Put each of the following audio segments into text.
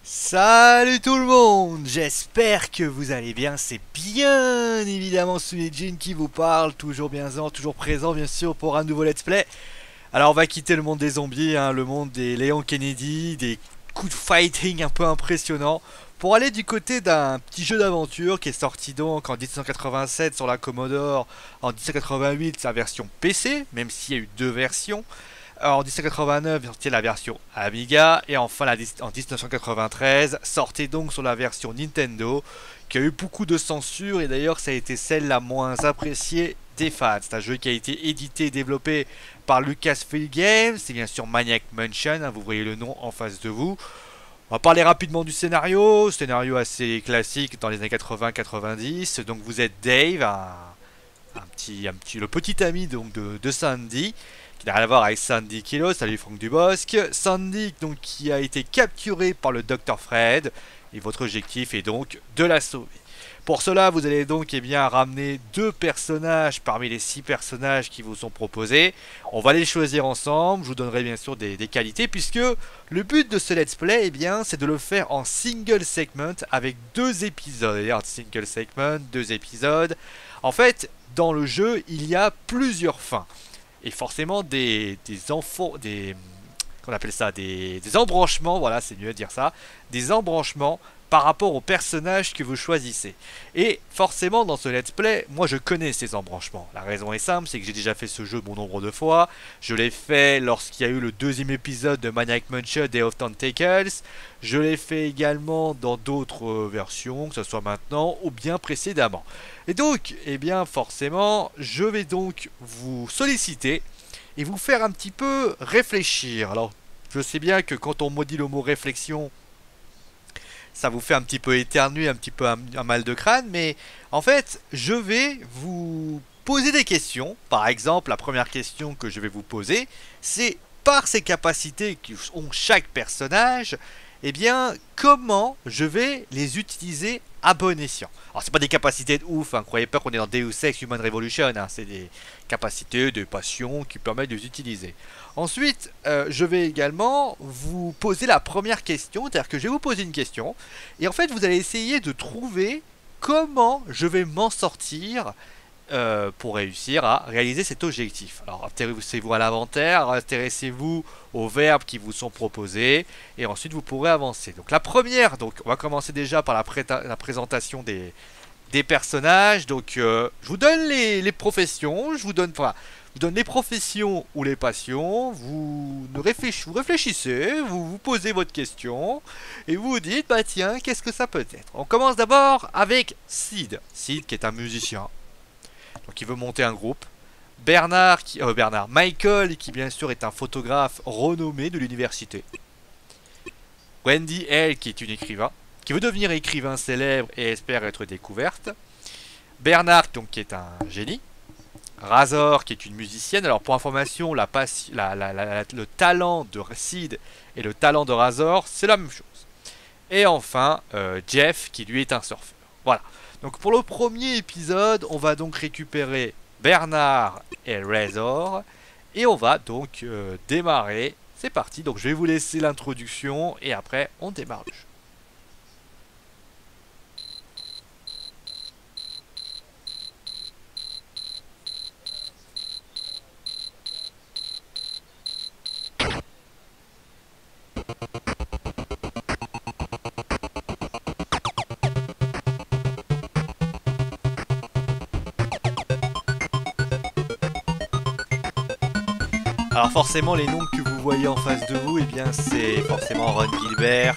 Salut tout le monde, j'espère que vous allez bien, c'est bien évidemment Sunejin qui vous parle, toujours présent bien sûr pour un nouveau let's play. Alors on va quitter le monde des zombies, le monde des Léon Kennedy, des coups de fighting un peu impressionnants, pour aller du côté d'un petit jeu d'aventure qui est sorti donc en 1987 sur la Commodore, en 1988 sa version PC, même s'il y a eu deux versions. En 1989 sortait la version Amiga et enfin en 1993 sortait donc sur la version Nintendo qui a eu beaucoup de censure et d'ailleurs ça a été celle la moins appréciée des fans. C'est un jeu qui a été édité et développé par Lucasfilm Games, c'est bien sûr Maniac Mansion, vous voyez le nom en face de vous. On va parler rapidement du scénario assez classique dans les années 80-90. Donc vous êtes Dave, le petit ami donc de Sandy, qui n'a rien à voir avec Sandy Kilo, salut Franck Dubosc. Sandy donc qui a été capturé par le Dr Fred et votre objectif est donc de la sauver. Pour cela, vous allez donc ramener deux personnages parmi les 6 personnages qui vous sont proposés. On va les choisir ensemble. Je vous donnerai bien sûr des qualités puisque le but de ce let's play, c'est de le faire en single segment avec 2 épisodes. D'ailleurs, single segment, 2 épisodes. En fait, dans le jeu, il y a plusieurs fins. Et forcément, qu'on appelle ça, des embranchements, voilà, c'est mieux de dire ça, des embranchements par rapport aux personnages que vous choisissez. Et forcément, dans ce let's play, moi je connais ces embranchements. La raison est simple, c'est que j'ai déjà fait ce jeu bon nombre de fois. Je l'ai fait lorsqu'il y a eu le 2e épisode de Maniac Mansion Day of Tentacles. Je l'ai fait également dans d'autres versions, que ce soit maintenant ou bien précédemment. Et donc, forcément, je vais donc vous solliciter et vous faire un petit peu réfléchir. Alors, je sais bien que quand on maudit le mot réflexion, ça vous fait un petit peu éternuer, un petit peu un mal de crâne, mais en fait, je vais vous poser des questions. Par exemple, la première question que je vais vous poser, c'est par ces capacités qu'ont chaque personnage, comment je vais les utiliser à bon escient. Alors, c'est pas des capacités de ouf, croyez pas qu'on est dans Deus Ex Human Revolution, c'est des capacités, des passions qui permettent de les utiliser. Ensuite, je vais également vous poser la première question, c'est-à-dire que je vais vous poser une question, et en fait, vous allez essayer de trouver comment je vais m'en sortir pour réussir à réaliser cet objectif. Alors, intéressez-vous à l'inventaire, intéressez-vous aux verbes qui vous sont proposés, et ensuite vous pourrez avancer. Donc, la première, on va commencer déjà par la présentation des personnages. Donc, je vous donne les professions, je vous donne les professions ou les passions, vous réfléchissez, vous vous posez votre question, et vous vous dites, bah tiens, qu'est-ce que ça peut être? On commence d'abord avec Sid. Sid qui est un musicien, donc il veut monter un groupe. Michael qui bien sûr est un photographe renommé de l'université. Wendy L qui est une écrivain, qui veut devenir écrivain célèbre et espère être découverte. Bernard donc qui est un génie. Razor qui est une musicienne. Alors pour information, le talent de Sid et le talent de Razor, c'est la même chose. Et enfin, Jeff qui lui est un surfeur. Voilà. Donc pour le premier épisode, on va donc récupérer Bernard et Razor. Et on va donc démarrer. C'est parti. Donc je vais vous laisser l'introduction et après on démarre le jeu. Alors forcément les noms que vous voyez en face de vous, c'est forcément Ron Gilbert,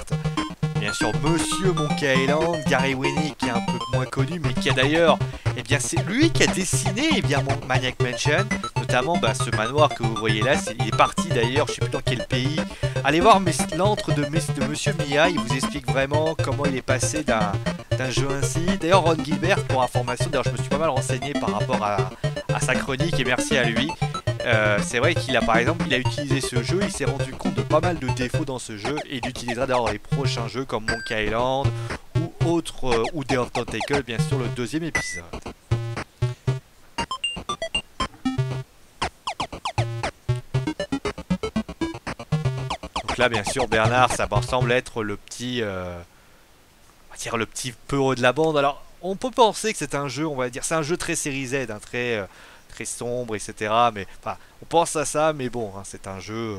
bien sûr Monsieur Monkey Island, Gary Winnick qui est un peu moins connu mais qui a d'ailleurs, c'est lui qui a dessiné Maniac Mansion, notamment ce manoir que vous voyez là, il est parti d'ailleurs, je sais plus dans quel pays. Allez voir l'antre de Monsieur Mia, il vous explique vraiment comment il est passé d'un jeu ainsi. D'ailleurs Ron Gilbert, pour information, d'ailleurs je me suis pas mal renseigné par rapport à sa chronique et merci à lui. C'est vrai qu'il a par exemple utilisé ce jeu, il s'est rendu compte de pas mal de défauts dans ce jeu et il l'utilisera dans les prochains jeux comme Monkey Island ou autres ou Day of Tentacle, bien sûr le 2e épisode. Donc là, bien sûr, Bernard, ça semble être le petit, on va dire le petit peureux de la bande. Alors, on peut penser que c'est un jeu, on va dire, c'est un jeu très série Z, hein, très sombre, etc. Mais enfin, on pense à ça, mais bon, hein, c'est un jeu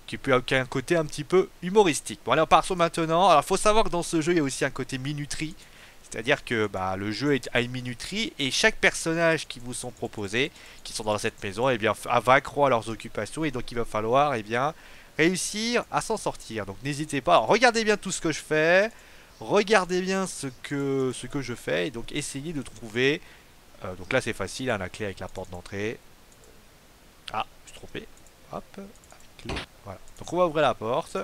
qui a un côté un petit peu humoristique. Bon, allez, on part sur maintenant. Alors, il faut savoir que dans ce jeu, il y a aussi un côté minuterie. C'est-à-dire que bah, le jeu a une minuterie et chaque personnage qui vous sont proposés, qui sont dans cette maison, eh bien, va accroître à leurs occupations et donc il va falloir eh bien, réussir à s'en sortir. Donc n'hésitez pas, alors, regardez bien tout ce que je fais, regardez bien ce que je fais et donc essayez de trouver. Donc là c'est facile, hein, la clé avec la porte d'entrée. Ah, je suis trompé. Hop, avec clé. Voilà. Donc on va ouvrir la porte.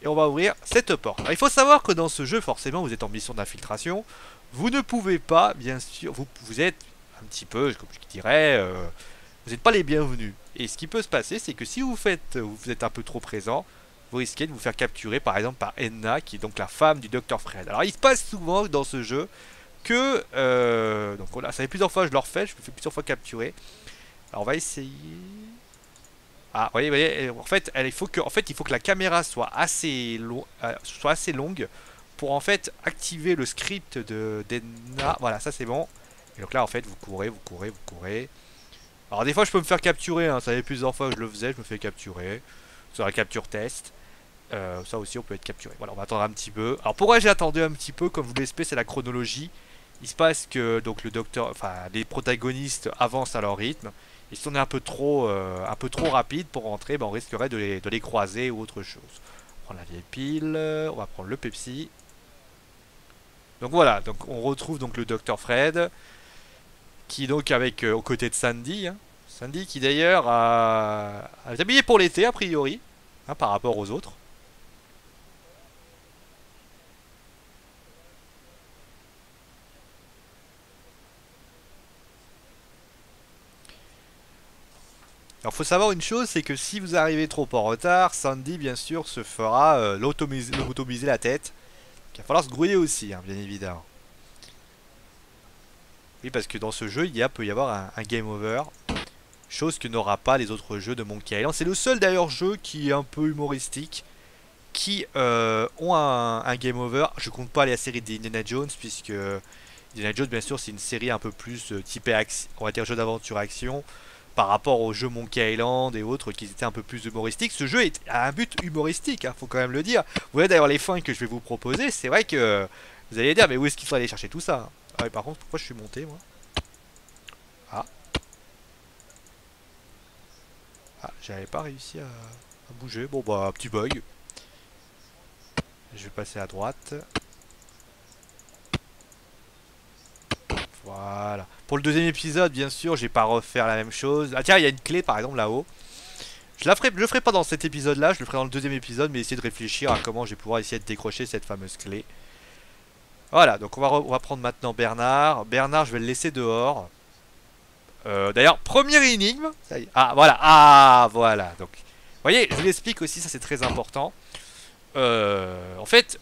Et on va ouvrir cette porte. Alors, il faut savoir que dans ce jeu, forcément, vous êtes en mission d'infiltration. Vous ne pouvez pas, bien sûr, vous êtes un petit peu, comme je dirais, vous n'êtes pas les bienvenus. Et ce qui peut se passer, c'est que si vous êtes un peu trop présent, vous risquez de vous faire capturer, par exemple, par Edna, qui est donc la femme du docteur Fred. Alors, il se passe souvent dans ce jeu que, donc voilà, ça fait plusieurs fois que je le refais, je me fais plusieurs fois capturer. Alors, on va essayer. Ah, vous voyez, il faut que la caméra soit assez longue pour en fait activer le script d'Edna. Voilà, ça c'est bon. Et donc là, en fait, vous courez, vous courez, vous courez. Alors des fois, je peux me faire capturer. Hein, ça fait plusieurs fois que je le faisais, je me fais capturer. Sur la capture test. Ça aussi, on peut être capturé. Voilà, on va attendre un petit peu. Alors pourquoi j'ai attendu un petit peu, comme vous l'expliquez, c'est la chronologie. Il se passe que donc le docteur, enfin les protagonistes avancent à leur rythme. Et si on est un peu trop rapide pour rentrer, ben on risquerait de les croiser ou autre chose. On va prendre la vieille pile, on va prendre le Pepsi. Donc voilà, donc on retrouve donc le docteur Fred, qui est donc avec aux côtés de Sandy. Hein. Sandy qui d'ailleurs est habillée pour l'été a priori, hein, par rapport aux autres. Alors faut savoir une chose, c'est que si vous arrivez trop en retard, Sandy bien sûr se fera lobotomiser la tête. Il va falloir se grouiller aussi, hein, bien évidemment. Oui, parce que dans ce jeu, peut y avoir un game over. Chose que n'aura pas les autres jeux de Monkey Island. C'est le seul d'ailleurs jeu qui est un peu humoristique, qui ont un game over. Je compte pas la série d'Indiana Jones, puisque Indiana Jones bien sûr c'est une série un peu plus typée on va dire jeu d'aventure action, par rapport aux jeux Monkey Island et autres qui étaient un peu plus humoristiques. Ce jeu a un but humoristique, hein, faut quand même le dire. Vous voyez d'ailleurs les fins que je vais vous proposer, c'est vrai que vous allez dire mais où est-ce qu'il faut aller chercher tout ça? Ah oui, par contre, pourquoi je suis monté moi? Ah. Ah, j'avais pas réussi à bouger. Bon bah, petit bug. Je vais passer à droite. Voilà. Pour le deuxième épisode, bien sûr, j'ai pas refaire la même chose. Ah tiens, il y a une clé par exemple là-haut. Je le ferai pas dans cet épisode-là, je le ferai dans le deuxième épisode, mais essayer de réfléchir à comment je vais pouvoir essayer de décrocher cette fameuse clé. Voilà, donc on va prendre maintenant Bernard. Bernard, je vais le laisser dehors. D'ailleurs, première énigme. Ça y est. Ah, voilà. Ah, voilà. Donc, vous voyez, je vous l'explique aussi, ça c'est très important. En fait,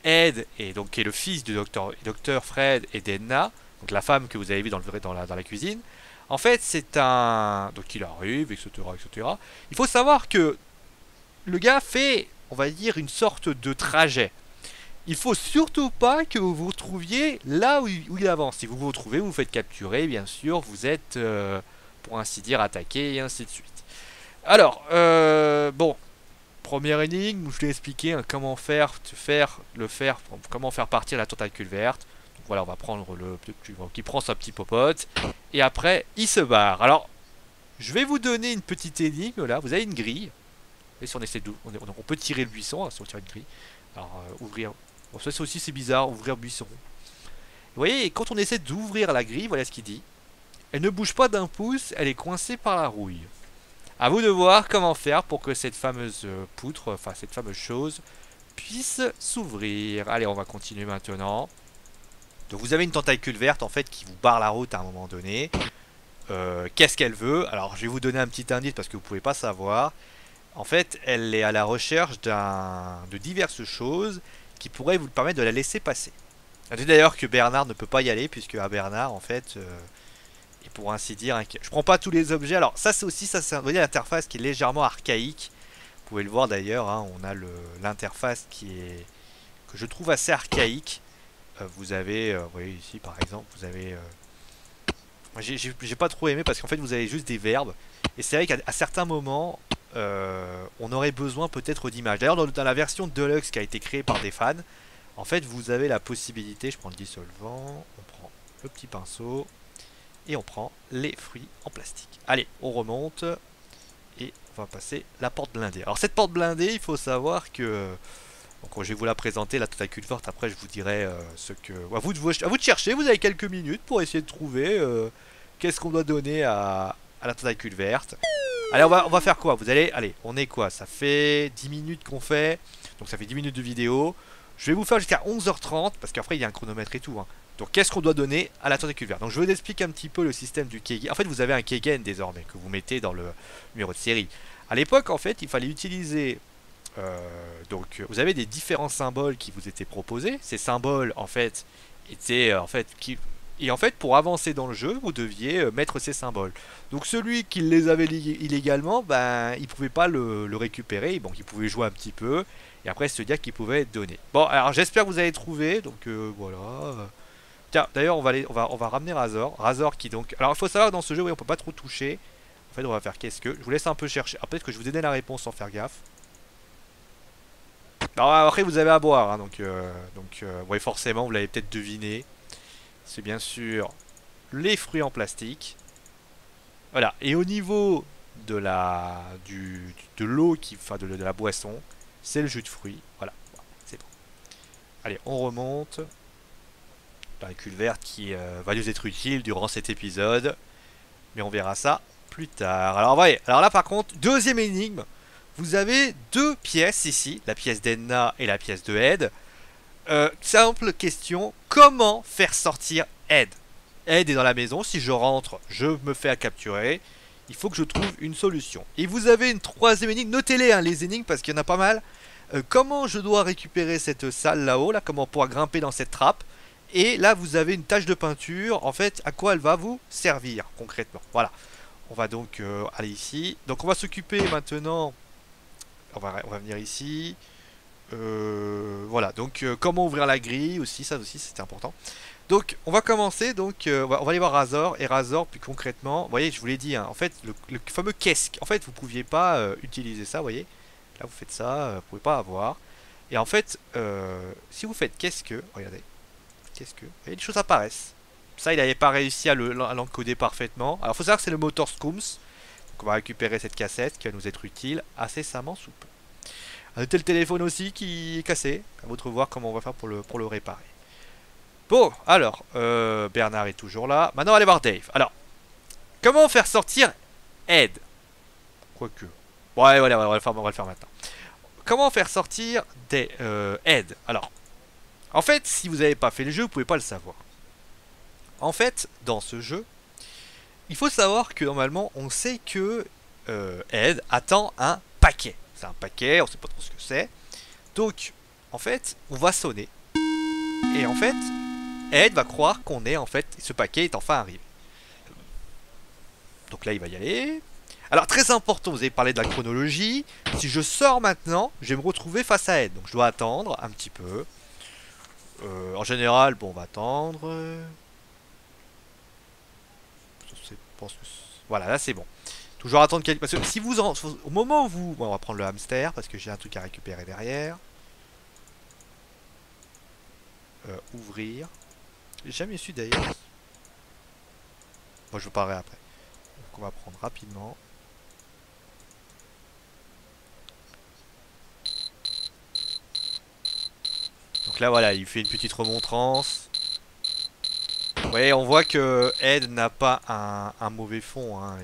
Ed, qui est le fils du docteur Fred et d'Edna, donc la femme que vous avez vue dans la cuisine, en fait, c'est un... Donc il arrive, etc., etc. Il faut savoir que le gars fait, on va dire, une sorte de trajet. Il faut surtout pas que vous vous retrouviez là où il avance. Si vous vous retrouvez, vous vous faites capturer, bien sûr, vous êtes, pour ainsi dire, attaqué, et ainsi de suite. Alors, bon, première énigme, je l'ai expliqué, hein, comment comment faire partir la tentacule verte. Donc voilà, on va prendre qui prend sa petite popote, et après, il se barre. Alors, je vais vous donner une petite énigme, là, vous avez une grille. Et si on essaie on peut tirer le buisson, hein, si on tire une grille. Alors, ouvrir... Bon, ça aussi c'est bizarre, ouvrir buisson. Vous voyez, quand on essaie d'ouvrir la grille, voilà ce qu'il dit. Elle ne bouge pas d'un pouce, elle est coincée par la rouille. A vous de voir comment faire pour que cette fameuse poutre, enfin cette fameuse chose, puisse s'ouvrir. Allez, on va continuer maintenant. Donc vous avez une tentacule verte en fait qui vous barre la route à un moment donné. Qu'est-ce qu'elle veut? Alors je vais vous donner un petit indice parce que vous ne pouvez pas savoir. En fait, elle est à la recherche de diverses choses qui pourraient vous permettre de la laisser passer. C'est d'ailleurs que Bernard ne peut pas y aller, puisque à Bernard, en fait, est pour ainsi dire... Je prends pas tous les objets. Alors, ça, c'est aussi, ça, c'est l'interface qui est légèrement archaïque. pouvez le voir d'ailleurs, hein, on a l'interface que je trouve assez archaïque. Vous avez, vous voyez ici par exemple, vous avez... j'ai pas trop aimé parce qu'en fait vous avez juste des verbes. Et c'est vrai qu'à certains moments, on aurait besoin peut-être d'images. D'ailleurs dans la version Deluxe qui a été créée par des fans, en fait vous avez la possibilité, je prends le dissolvant, on prend le petit pinceau, et on prend les fruits en plastique. Allez, on remonte, et on va passer la porte blindée. Alors cette porte blindée, il faut savoir que... Donc je vais vous la présenter, la tentacule forte, après je vous dirai ce que... À vous de chercher, vous avez quelques minutes pour essayer de trouver qu'est-ce qu'on doit donner à la tentacule verte. Allez, on va faire quoi? Vous allez... Allez, on est quoi? Ça fait 10 minutes qu'on fait, donc ça fait 10 minutes de vidéo. Je vais vous faire jusqu'à 11h30, parce qu'après il y a un chronomètre et tout. Hein. Donc qu'est-ce qu'on doit donner à la tentacule verte? Donc je vous explique un petit peu le système du keigen. En fait, vous avez un keigen désormais, que vous mettez dans le numéro de série. À l'époque, en fait, il fallait utiliser... donc vous avez des différents symboles qui vous étaient proposés. Ces symboles en fait étaient et en fait pour avancer dans le jeu vous deviez mettre ces symboles. Donc celui qui les avait illégalement, ben il pouvait pas le récupérer, donc il pouvait jouer un petit peu et après se dire qu'il pouvait être donné. Bon alors j'espère que vous avez trouvé, donc voilà. Tiens d'ailleurs on va ramener Razor qui donc, alors il faut savoir que dans ce jeu oui, on peut pas trop toucher. En fait on va faire qu'est-ce que, je vous laisse un peu chercher, peut-être que je vous ai donné la réponse sans faire gaffe. Alors après vous avez à boire, hein, donc ouais, forcément vous l'avez peut-être deviné. C'est bien sûr les fruits en plastique. Voilà, et au niveau de de l'eau, enfin de la boisson, c'est le jus de fruits. Voilà, c'est bon. Allez, on remonte. La cuve verte qui va nous être utile durant cet épisode. Mais on verra ça plus tard. Alors voyez, alors là par contre, deuxième énigme. Vous avez deux pièces ici, la pièce d'Edna et la pièce de Ed. Simple question, comment faire sortir Ed? Ed est dans la maison, si je rentre, je me fais capturer. Il faut que je trouve une solution. Et vous avez une troisième énigme, notez-les hein, les énigmes parce qu'il y en a pas mal. Comment je dois récupérer cette salle là-haut, là, comment pouvoir grimper dans cette trappe. Et là vous avez une tache de peinture, en fait à quoi elle va vous servir concrètement. Voilà, on va donc aller ici. Donc on va s'occuper maintenant... On va venir ici. Voilà, donc comment ouvrir la grille aussi, ça aussi c'était important. Donc on va commencer, donc on va aller voir Razor. Et Razor, plus concrètement, vous voyez, je vous l'ai dit, hein, en fait, le fameux qu'est-ce. En fait, vous pouviez pas utiliser ça, vous voyez. Là, vous faites ça, vous pouvez pas avoir. Et en fait, si vous faites qu'est-ce que, regardez, qu'est-ce que, vous voyez, les choses apparaissent. Ça, il n'avait pas réussi à l'encoder parfaitement. Alors, il faut savoir que c'est le moteur Scooms. Donc, on va récupérer cette cassette qui va nous être utile incessamment sous peu. Notez le téléphone aussi qui est cassé. À vous de voir comment on va faire pour le réparer. Bon, alors, Bernard est toujours là. Maintenant, allez voir Dave. Alors, comment faire sortir Ed? Quoique. Ouais, voilà, on va le faire maintenant. Comment faire sortir Ed? Alors, en fait, si vous n'avez pas fait le jeu, vous pouvez pas le savoir. En fait, dans ce jeu, il faut savoir que normalement, on sait que Ed attend un paquet. C'est un paquet, on sait pas trop ce que c'est. Donc, en fait, on va sonner. Et en fait, Ed va croire qu'on est, en fait, ce paquet est enfin arrivé. Donc là, il va y aller. Alors, très important, vous avez parlé de la chronologie. Si je sors maintenant, je vais me retrouver face à Ed. Donc, je dois attendre un petit peu. En général, bon, on va attendre. Je pense que voilà, là, c'est bon. Toujours attendre quelques... Parce que si vous au moment où vous... Bon, on va prendre le hamster parce que j'ai un truc à récupérer derrière. Ouvrir. J'ai jamais su d'ailleurs. Moi je vous parlerai après. Donc on va prendre rapidement. Donc là voilà, il fait une petite remontrance. Ouais, on voit que Ed n'a pas un mauvais fond. Hein,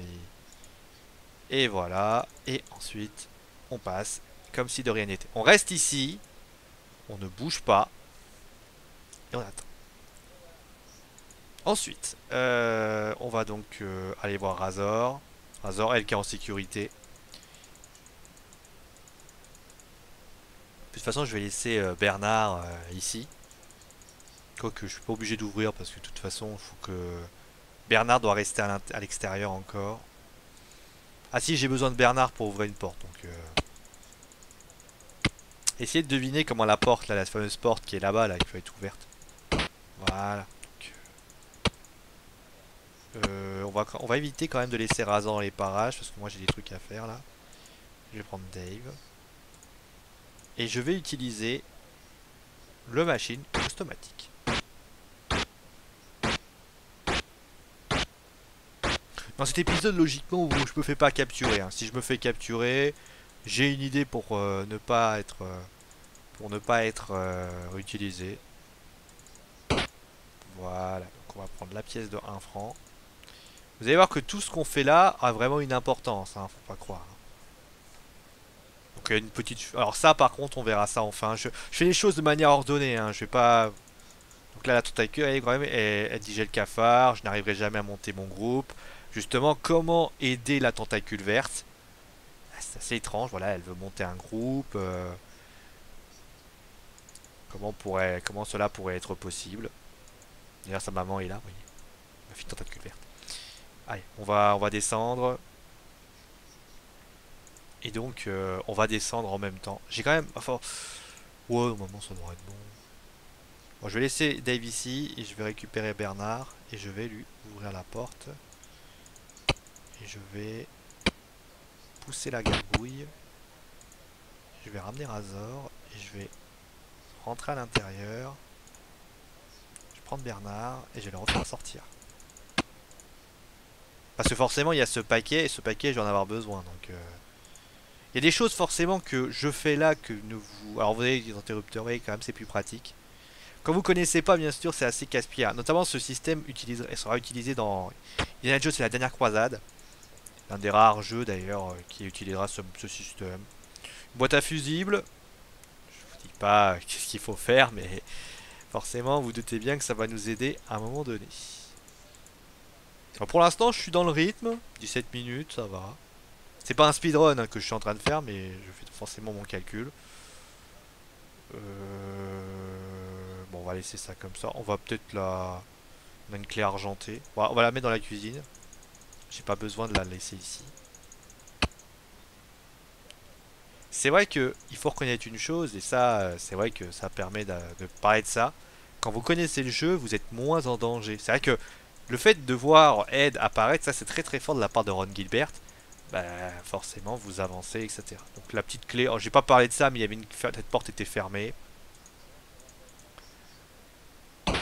et voilà. Et ensuite, on passe comme si de rien n'était. On reste ici. On ne bouge pas. Et on attend. Ensuite, on va donc aller voir Razor. Razor, elle qui est en sécurité. De toute façon, je vais laisser Bernard ici. Quoique je suis pas obligé d'ouvrir parce que de toute façon, il faut que... Bernard doit rester à l'extérieur encore. Ah si, j'ai besoin de Bernard pour ouvrir une porte. Donc, Essayez de deviner comment la porte, là, la fameuse porte qui est là-bas, là, il faut être ouverte. Voilà. On va éviter quand même de laisser Razor dans les parages parce que moi j'ai des trucs à faire là. Je vais prendre Dave. Et je vais utiliser le machine automatique. Dans cet épisode, logiquement, je me fais pas capturer. Hein. Si je me fais capturer, j'ai une idée pour ne pas être utilisé. Voilà. Donc on va prendre la pièce de 1 franc. Vous allez voir que tout ce qu'on fait là a vraiment une importance. Hein, faut pas croire. Donc il y a une petite. Alors ça, par contre, on verra ça enfin. Je fais les choses de manière ordonnée. Hein. Je vais pas. Donc là, la tentacule, elle, quand même, elle digère le cafard. Je n'arriverai jamais à monter mon groupe. Justement, comment aider la tentacule verte? C'est assez étrange, voilà, elle veut monter un groupe. Comment cela pourrait être possible? D'ailleurs, sa maman est là, oui. Ma fille tentacule verte. Allez, on va descendre. Et donc, on va descendre en même temps. J'ai quand même. Enfin. Ouais, normalement, ça devrait être bon. Bon, je vais laisser Dave ici et je vais récupérer Bernard. Et je vais lui ouvrir la porte. Et je vais pousser la gargouille. Je vais ramener Razor. Et je vais rentrer à l'intérieur. Je vais prendre Bernard et je vais le refaire sortir. Parce que forcément il y a ce paquet et ce paquet je vais en avoir besoin. Donc il y a des choses forcément que je fais là que ne vous... Alors vous avez des interrupteurs, oui quand même c'est plus pratique. Quand vous connaissez pas bien sûr c'est assez casse-pied. Notamment ce système sera utilisé dans Indiana Jones c'est la dernière croisade. L'un des rares jeux d'ailleurs qui utilisera ce système. Une boîte à fusibles. Je vous dis pas qu'est-ce qu'il faut faire mais forcément vous doutez bien que ça va nous aider à un moment donné. Alors, pour l'instant je suis dans le rythme. 17 minutes ça va. C'est pas un speedrun hein, que je suis en train de faire mais je fais forcément mon calcul. Bon on va laisser ça comme ça. On va peut-être la... On a une clé argentée. On va la mettre dans la cuisine. J'ai pas besoin de la laisser ici. C'est vrai que il faut reconnaître une chose, et ça, c'est vrai que ça permet de parler de ça. Quand vous connaissez le jeu, vous êtes moins en danger. C'est vrai que le fait de voir Ed apparaître, ça c'est très très fort de la part de Ron Gilbert. Bah forcément vous avancez, etc. Donc la petite clé, oh, j'ai pas parlé de ça, mais il y avait cette porte était fermée.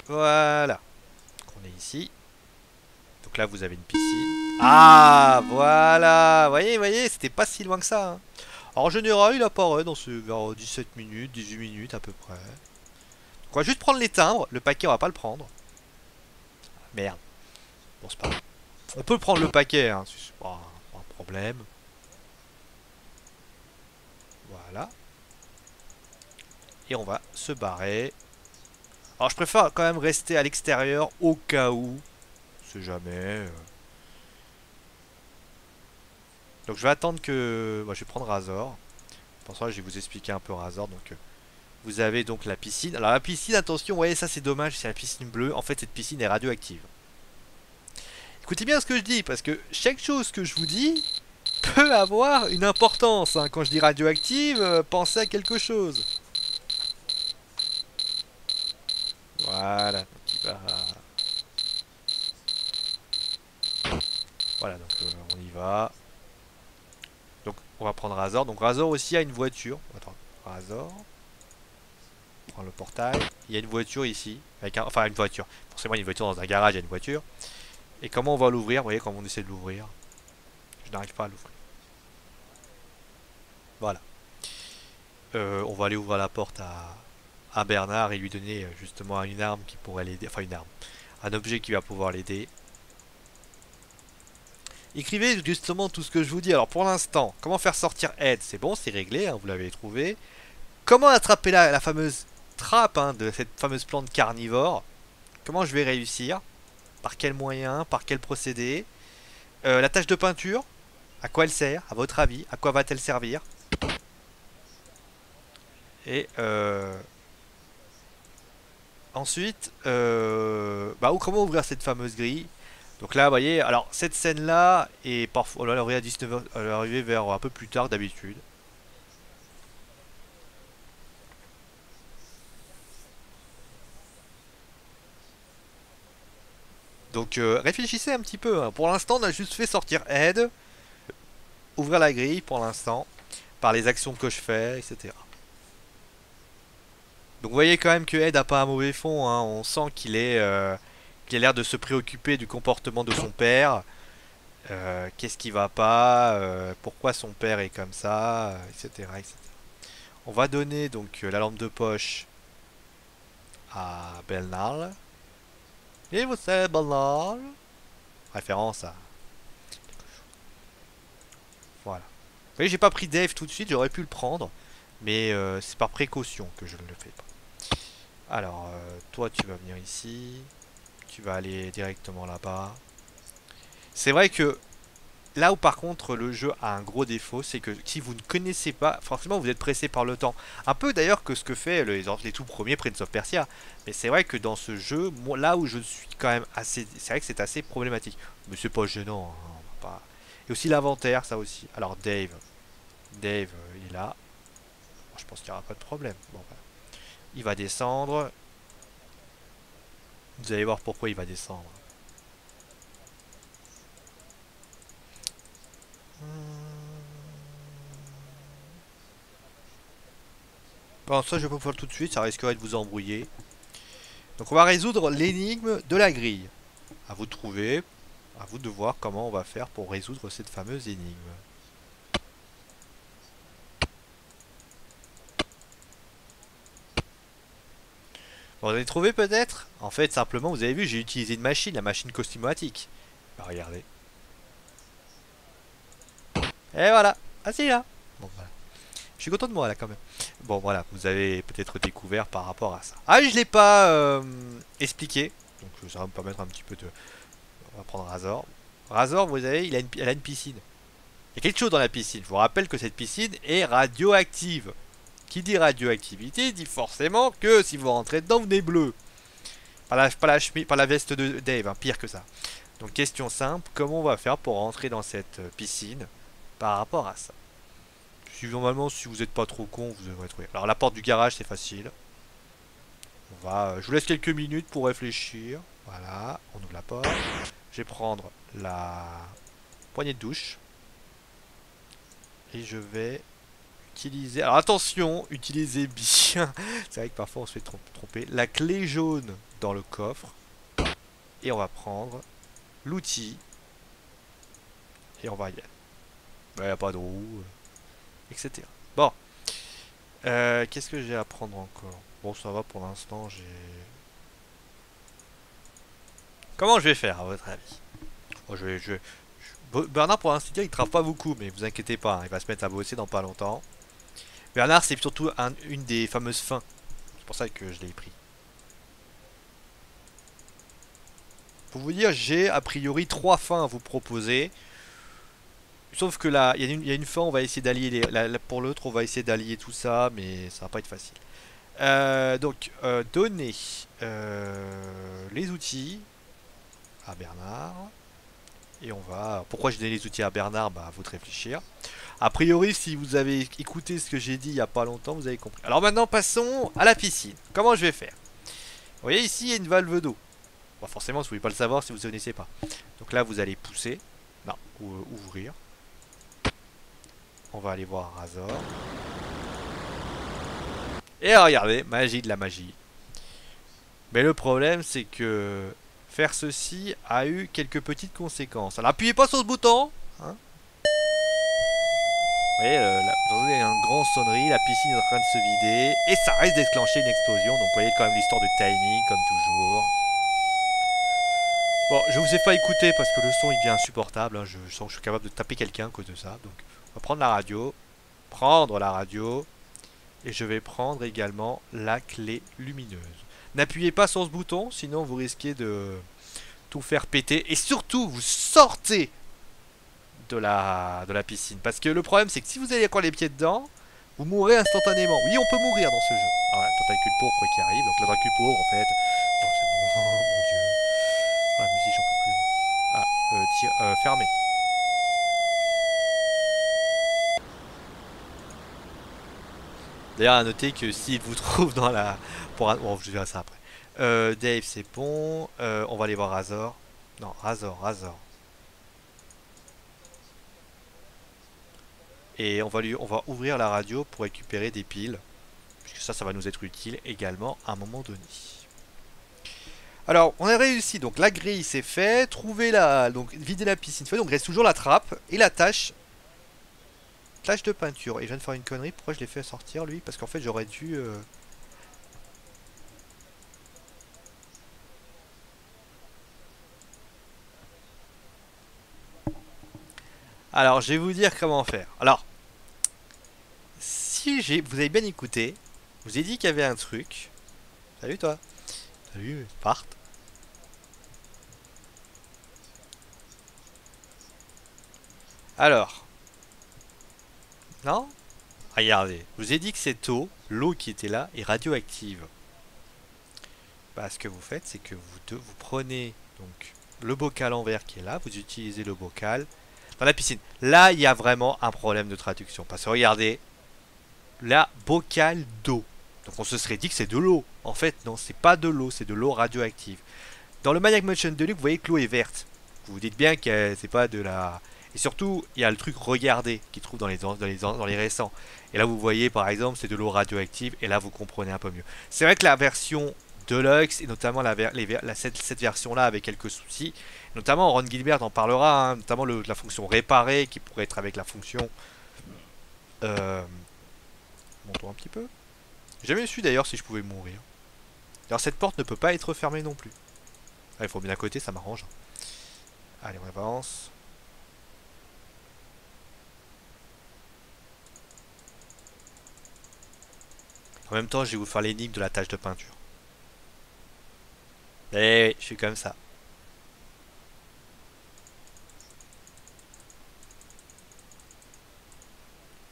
Voilà. Donc on est ici. Donc là vous avez une piscine. Ah voilà. Voyez, c'était pas si loin que ça. Hein. Alors, en général, il apparaît dans vers 17 minutes, 18 minutes à peu près. Donc, on va juste prendre les timbres. Le paquet, on va pas le prendre. Merde. Bon, c'est pas grave. On peut prendre le paquet, hein. C'est pas un problème. Voilà. Et on va se barrer. Alors, je préfère quand même rester à l'extérieur au cas où. On sait jamais. Donc, je vais attendre que... Moi, je vais prendre Razor. Pour ça, je vais vous expliquer un peu Razor. Donc... Vous avez donc la piscine. Alors la piscine, attention, vous voyez ça c'est dommage, c'est la piscine bleue. En fait cette piscine est radioactive. Écoutez bien ce que je dis, parce que chaque chose que je vous dis peut avoir une importance. Hein. Quand je dis radioactive, pensez à quelque chose. Voilà. Voilà, donc on y va. Donc on va prendre Razor. Donc Razor aussi a une voiture. Attends, Razor. Prends le portail. Il y a une voiture ici. Avec enfin une voiture. Forcément il y a une voiture dans un garage, il y a une voiture. Et comment on va l'ouvrir? Vous voyez comment on essaie de l'ouvrir. Je n'arrive pas à l'ouvrir. Voilà. On va aller ouvrir la porte à Bernard et lui donner justement une arme qui pourrait l'aider. Enfin une arme. Un objet qui va pouvoir l'aider. Écrivez justement tout ce que je vous dis. Alors pour l'instant, comment faire sortir Ed? C'est bon, c'est réglé, hein, vous l'avez trouvé. Comment attraper la fameuse trappe hein, de cette fameuse plante carnivore? Comment je vais réussir? Par quel moyen? Par quel procédé? La tâche de peinture, à quoi elle sert? À votre avis, à quoi va-t-elle servir? Et ensuite, comment ouvrir cette fameuse grille? Donc là, vous voyez, alors cette scène-là est parfois, elle arrive à 19h, elle est arrivée vers un peu plus tard d'habitude. Donc réfléchissez un petit peu, hein. Pour l'instant, on a juste fait sortir Ed, ouvrir la grille pour l'instant, par les actions que je fais, etc. Donc vous voyez quand même que Ed a pas un mauvais fond, hein. On sent qu'il a l'air de se préoccuper du comportement de son père. Qu'est-ce qui va pas, pourquoi son père est comme ça, etc., etc. On va donner donc la lampe de poche à Bernard. Et vous savez Bernard, référence à... Voilà. Vous voyez, j'ai pas pris Dave tout de suite, j'aurais pu le prendre, mais c'est par précaution que je ne le fais pas. Alors, toi tu vas venir ici, tu vas aller directement là-bas. C'est vrai que là où par contre le jeu a un gros défaut, c'est que si vous ne connaissez pas, forcément vous êtes pressé par le temps. Un peu d'ailleurs que ce que fait les tout premiers Prince of Persia. Mais c'est vrai que dans ce jeu, moi, là où je suis quand même assez... C'est vrai que c'est assez problématique. Mais c'est pas gênant, hein, on va pas... Et aussi l'inventaire, ça aussi. Alors Dave, il est là. Bon, je pense qu'il n'y aura pas de problème. Bon, voilà. Il va descendre. Vous allez voir pourquoi il va descendre. Bon, ça je vais pas pouvoir tout de suite, ça risquerait de vous embrouiller. Donc on va résoudre l'énigme de la grille. À vous de trouver, à vous de voir comment on va faire pour résoudre cette fameuse énigme. Bon, vous avez trouvé peut-être? En fait, simplement, vous avez vu, j'ai utilisé une machine, la machine costumatique. Bah, regardez. Et voilà. Ah si, là. Bon, voilà. Je suis content de moi, là, quand même. Bon, voilà, vous avez peut-être découvert par rapport à ça. Ah, je l'ai pas expliqué. Donc, ça va me permettre un petit peu de... On va prendre Razor. Razor, vous savez, elle a une piscine. Il y a quelque chose dans la piscine. Je vous rappelle que cette piscine est radioactive. Qui dit radioactivité dit forcément que si vous rentrez dedans, vous venez bleu. Par la veste de Dave, hein, pire que ça. Donc question simple, comment on va faire pour rentrer dans cette piscine par rapport à ça? Normalement, si vous n'êtes pas trop con, vous devrez trouver. Alors la porte du garage, c'est facile. Je vous laisse quelques minutes pour réfléchir. Voilà, on ouvre la porte. Je vais prendre la poignée de douche. Et je vais utiliser... Alors attention, utilisez bien. C'est vrai que parfois on se fait tromper. La clé jaune dans le coffre. Et on va prendre l'outil. Et on va y aller. Il n'y a pas de roue, etc. Bon. Qu'est-ce que j'ai à prendre encore? Bon, ça va pour l'instant, j'ai... Comment je vais faire, à votre avis? Bon, Bernard, pour l'instant, il travaille pas beaucoup, mais vous inquiétez pas, hein, il va se mettre à bosser dans pas longtemps. Bernard, c'est surtout une des fameuses fins. C'est pour ça que je l'ai pris. Pour vous dire, j'ai a priori 3 fins à vous proposer. Sauf que là, il y a une fin, on va essayer d'allier pour l'autre, on va essayer d'allier tout ça, mais ça va pas être facile. Donner les outils à Bernard. Et on va... Pourquoi j'ai donné les outils à Bernard? Bah, à vous de réfléchir. A priori, si vous avez écouté ce que j'ai dit il y a pas longtemps, vous avez compris. Alors maintenant, passons à la piscine. Comment je vais faire? Vous voyez ici, il y a une valve d'eau. Bon, forcément, vous ne pouvez pas le savoir si vous ne connaissez pas. Donc là, vous allez pousser. Non, ou ouvrir. On va aller voir Razor. Et regardez, magie de la magie. Mais le problème, c'est que faire ceci a eu quelques petites conséquences. Alors, appuyez pas sur ce bouton. Hein. Vous voyez, vous entendez une grande sonnerie, la piscine est en train de se vider. Et ça risque d'enclencher une explosion. Donc, vous voyez quand même l'histoire de timing, comme toujours. Bon, je vous ai pas écouté parce que le son il devient insupportable. Hein. Je sens que je suis capable de taper quelqu'un à cause de ça. Donc, on va prendre la radio. Et je vais prendre également la clé lumineuse. N'appuyez pas sur ce bouton, sinon vous risquez de tout faire péter. Et surtout, vous sortez de la piscine. Parce que le problème, c'est que si vous avez encore les pieds dedans, vous mourrez instantanément. Oui, on peut mourir dans ce jeu. Ah ouais, tentacule pourpre qui arrive. Donc la tentacule pourpre, en fait... Oh, c'est bon, oh, mon dieu. Ah, la musique, j'en peux plus. Ah, fermé. D'ailleurs, à noter que s'il vous trouve dans la... Bon, je verrai ça après. Dave, c'est bon. On va aller voir Razor. Non, Razor, Razor. Et on va ouvrir la radio pour récupérer des piles. Puisque ça va nous être utile également à un moment donné. Alors, on a réussi. Donc, la grille, c'est fait. Trouver la... Donc, vider la piscine, fait. Donc, il reste toujours la trappe et la tâche. Tâche de peinture. Et je viens de faire une connerie. Pourquoi je l'ai fait sortir, lui? Parce qu'en fait, j'aurais dû... Alors, je vais vous dire comment faire. Alors, si vous avez bien écouté, je vous ai dit qu'il y avait un truc. Salut toi. Salut, part. Alors, non? Regardez, je vous ai dit que cette eau, l'eau qui était là, est radioactive. Bah, ce que vous faites, c'est que vous prenez donc le bocal en verre qui est là, vous utilisez le bocal dans la piscine. Là, il y a vraiment un problème de traduction. Parce que regardez, là, bocal d'eau. Donc on se serait dit que c'est de l'eau. En fait, non, c'est pas de l'eau, c'est de l'eau radioactive. Dans le Maniac Mansion Deluxe, vous voyez que l'eau est verte. Vous vous dites bien que c'est pas de la... Et surtout, il y a le truc regarder qui trouve dans les récents. Et là, vous voyez, par exemple, c'est de l'eau radioactive. Et là, vous comprenez un peu mieux. C'est vrai que la version Deluxe, et notamment cette version-là, avait quelques soucis. Notamment, Ron Gilbert en parlera, hein, notamment la fonction réparer, qui pourrait être avec la fonction... Montons un petit peu. J'ai jamais su d'ailleurs si je pouvais mourir. Alors cette porte ne peut pas être fermée non plus. Ah, il faut bien à côté, ça m'arrange. Allez, on avance. En même temps, je vais vous faire l'énigme de la tâche de peinture. Eh oui, je suis comme ça.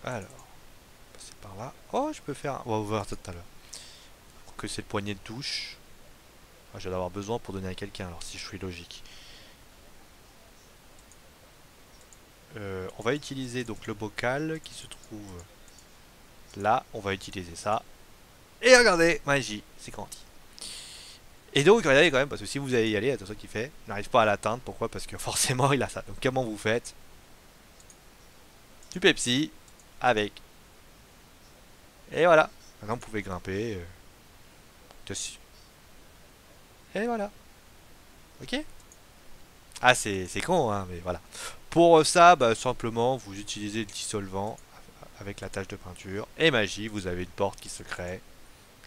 Alors, passer par là. Oh, je peux faire... On va ouvrir ça tout à l'heure. Que c'est le poignet de touche. Ah, je vais en avoir besoin pour donner à quelqu'un, alors si je suis logique. On va utiliser donc le bocal qui se trouve là. On va utiliser ça. Et regardez, magie, c'est grandi. Et donc, regardez quand même, parce que si vous allez y aller, attention qu'il fait, il n'arrive pas à l'atteindre. Pourquoi? Parce que forcément, il a ça. Donc, comment vous faites? Du Pepsi avec. Et voilà. Maintenant, vous pouvez grimper dessus. Et voilà. Ok? Ah, c'est con, hein, mais voilà. Pour ça, bah, simplement, vous utilisez le dissolvant avec la tâche de peinture. Et magie, vous avez une porte qui se crée.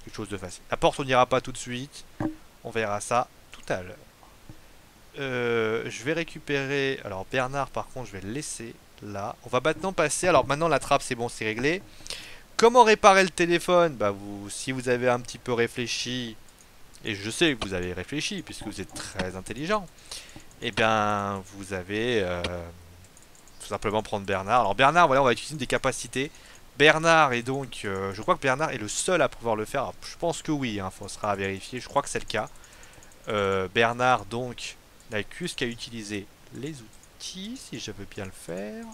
Quelque chose de facile. La porte, on n'ira pas tout de suite. On verra ça tout à l'heure. Je vais récupérer... Alors, Bernard, par contre, je vais le laisser là. On va maintenant passer... Alors, maintenant, la trappe, c'est bon, c'est réglé. Comment réparer le téléphone? Bah, si vous avez un petit peu réfléchi... Et je sais que vous avez réfléchi, puisque vous êtes très intelligent. Eh bien, vous avez... tout simplement prendre Bernard. Alors Bernard, voilà, on va utiliser des capacités. Bernard est donc... je crois que Bernard est le seul à pouvoir le faire. Alors, je pense que oui, hein, faudra vérifier. Je crois que c'est le cas. Bernard, donc, n'a qu'à utiliser les outils, si je veux bien le faire.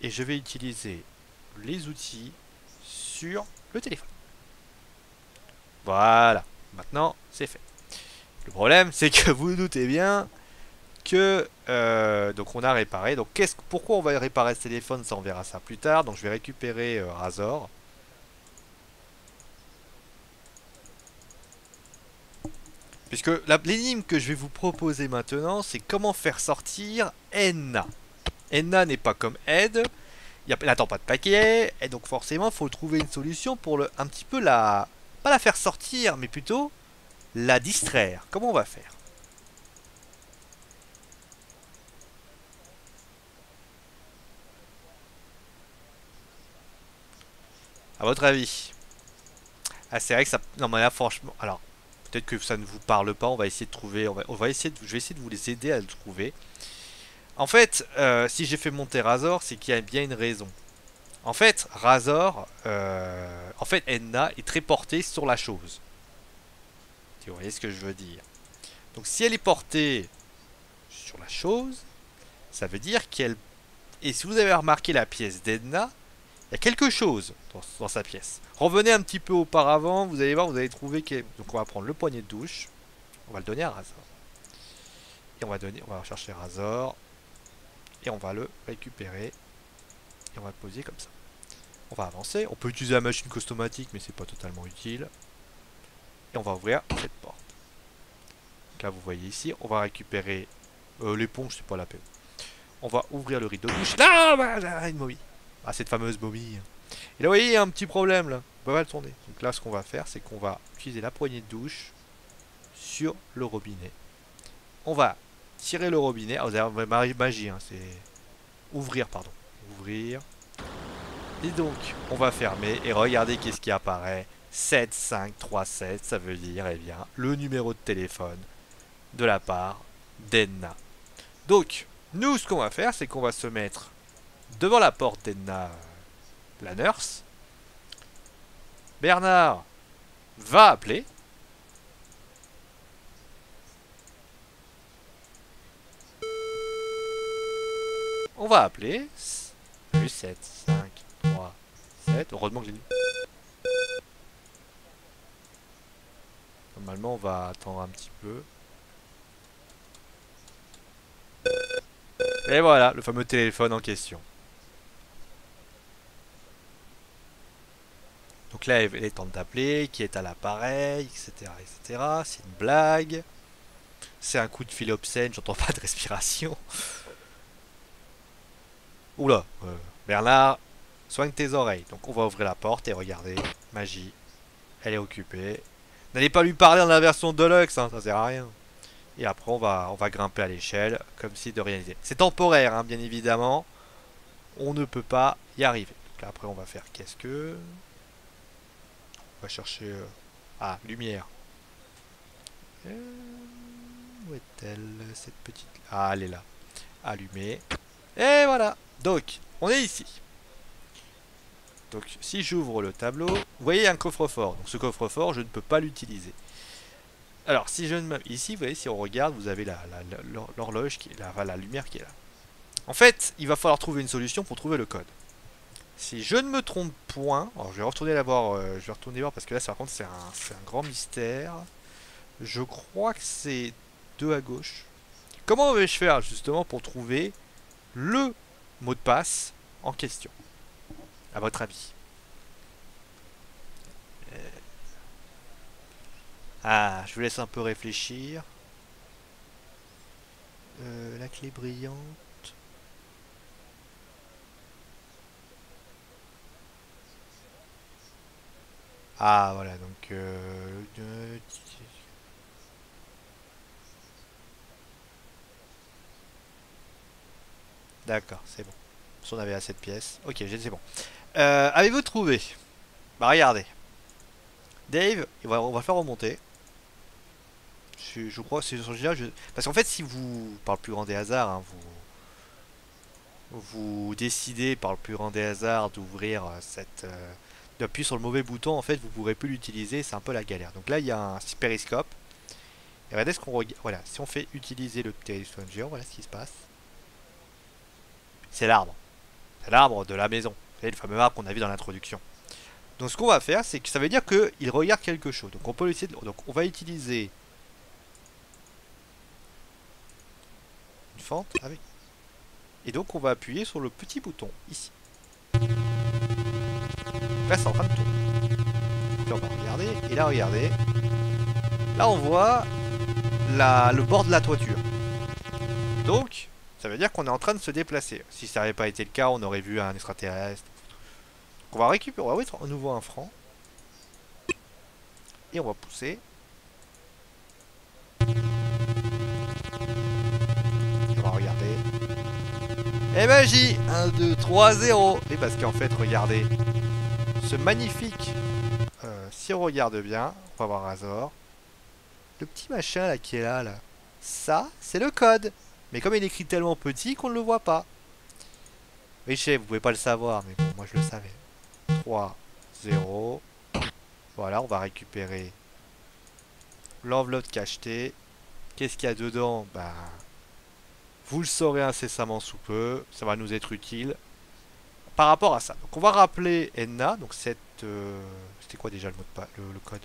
Et je vais utiliser les outils sur le téléphone. Voilà. Maintenant, c'est fait. Le problème, c'est que vous doutez bien que donc on a réparé. Donc pourquoi on va réparer ce téléphone? Ça, on verra ça plus tard. Donc je vais récupérer Razor. Puisque l'énigme que je vais vous proposer maintenant, c'est comment faire sortir Enna. Enna n'est pas comme Ed. Elle n'attend pas de paquet. Et donc forcément, il faut trouver une solution pour un petit peu la... Pas la faire sortir, mais plutôt la distraire. Comment on va faire? À votre avis? Ah, c'est vrai que ça... Non, mais là, franchement... Alors, peut-être que ça ne vous parle pas. On va essayer de trouver... On va essayer je vais essayer de vous les aider à le trouver. En fait, si j'ai fait monter Razor, c'est qu'il y a bien une raison. En fait, Razor... en fait, Enna est très portée sur la chose. Si vous voyez ce que je veux dire. Donc, si elle est portée sur la chose, ça veut dire qu'elle... Et si vous avez remarqué la pièce d'Enna, il y a quelque chose dans sa pièce. Revenez un petit peu auparavant, vous allez voir, vous allez trouver que... Donc on va prendre le poignet de douche. On va le donner à Razor. Et on va chercher Razor. Et on va le récupérer. Et on va le poser comme ça. On va avancer. On peut utiliser la machine customatique, mais c'est pas totalement utile. Et on va ouvrir cette porte. Donc là, vous voyez ici, on va récupérer l'éponge, c'est pas la peine. On va ouvrir le rideau de douche. Là, une momie. Ah, cette fameuse momie. Et là, vous voyez, il y a un petit problème là. On peut pas le tourner. Donc là, ce qu'on va faire, c'est qu'on va utiliser la poignée de douche sur le robinet. On va tirer le robinet. Ah, vous avez magie, hein, c'est ouvrir, pardon. Ouvrir. Et donc, on va fermer. Et regardez qu'est-ce qui apparaît. 7537, ça veut dire, eh bien, le numéro de téléphone de la part d'Edna. Donc, nous, ce qu'on va faire, c'est qu'on va se mettre devant la porte d'Edna, la nurse. Bernard va appeler. On va appeler. Plus 7, 5, 3, 7. Heureusement que j'ai dit. Normalement, on va attendre un petit peu. Et voilà, le fameux téléphone en question. Donc là, elle est tente d'appeler, qui est à l'appareil, etc., etc. C'est une blague. C'est un coup de fil obscène, j'entends pas de respiration. Oula, Bernard, soigne tes oreilles. Donc on va ouvrir la porte et regardez, magie, elle est occupée. N'allez pas lui parler dans la version Deluxe, hein, ça sert à rien. Et après on va grimper à l'échelle, comme si de rien n'était. C'est temporaire, hein, bien évidemment. On ne peut pas y arriver. Donc là, après on va faire qu'est-ce que... On va chercher... Ah, lumière. Où est-elle, cette petite... Ah, elle est là. Allumée. Et voilà. Donc, on est ici. Donc, si j'ouvre le tableau, vous voyez un coffre-fort. Donc, ce coffre-fort, je ne peux pas l'utiliser. Alors, si je ne me... Ici, vous voyez, si on regarde, vous avez l'horloge, qui est là, la lumière qui est là. En fait, il va falloir trouver une solution pour trouver le code. Si je ne me trompe point, alors je vais retourner la voir, je vais retourner voir parce que là, par contre, c'est un grand mystère. Je crois que c'est 2 à gauche. Comment vais-je faire justement pour trouver le mot de passe en question, à votre avis? Ah, je vous laisse un peu réfléchir. La clé brillante. Ah, voilà, donc... D'accord, c'est bon. Si on avait assez de pièces. Ok, c'est bon. Avez-vous trouvé? Bah regardez. Dave, on va le faire remonter. Je crois que c'est sur le parce qu'en fait, si vous, par le plus grand des hasards, hein, vous décidez par le plus grand des hasards d'ouvrir d'appuyer sur le mauvais bouton, en fait, vous ne pourrez plus l'utiliser, c'est un peu la galère. Donc là, il y a un périscope. Et regardez ce qu'on regarde. Voilà, si on fait utiliser le téléphone géant, voilà ce qui se passe. C'est l'arbre. C'est l'arbre de la maison. Vous savez, le fameux arbre qu'on a vu dans l'introduction. Donc ce qu'on va faire, c'est que ça veut dire qu'il regarde quelque chose. Donc on peut essayer donc on va utiliser une fente avec. Et donc on va appuyer sur le petit bouton ici. Là c'est en train de tourner. Donc là on va regarder. Et là regardez. Là on voit le bord de la toiture. Donc ça veut dire qu'on est en train de se déplacer. Si ça n'avait pas été le cas, on aurait vu un extraterrestre. Donc on va récupérer, on va mettre à nouveau un franc. Et on va pousser. On va regarder. Et magie 1, 2, 3, 0. Et parce qu'en fait, regardez. Ce magnifique... si on regarde bien, on va voir Razor. Le petit machin là qui est là. Ça, c'est le code. Mais comme il est écrit tellement petit qu'on ne le voit pas. Oui, je sais, vous pouvez pas le savoir, mais bon, moi je le savais. 3, 0. Voilà, on va récupérer l'enveloppe cachetée. Qu'est-ce qu'il y a dedans? Bah, vous le saurez incessamment sous peu. Ça va nous être utile par rapport à ça. Donc on va rappeler Edna. Donc c'était quoi déjà le mot de le code?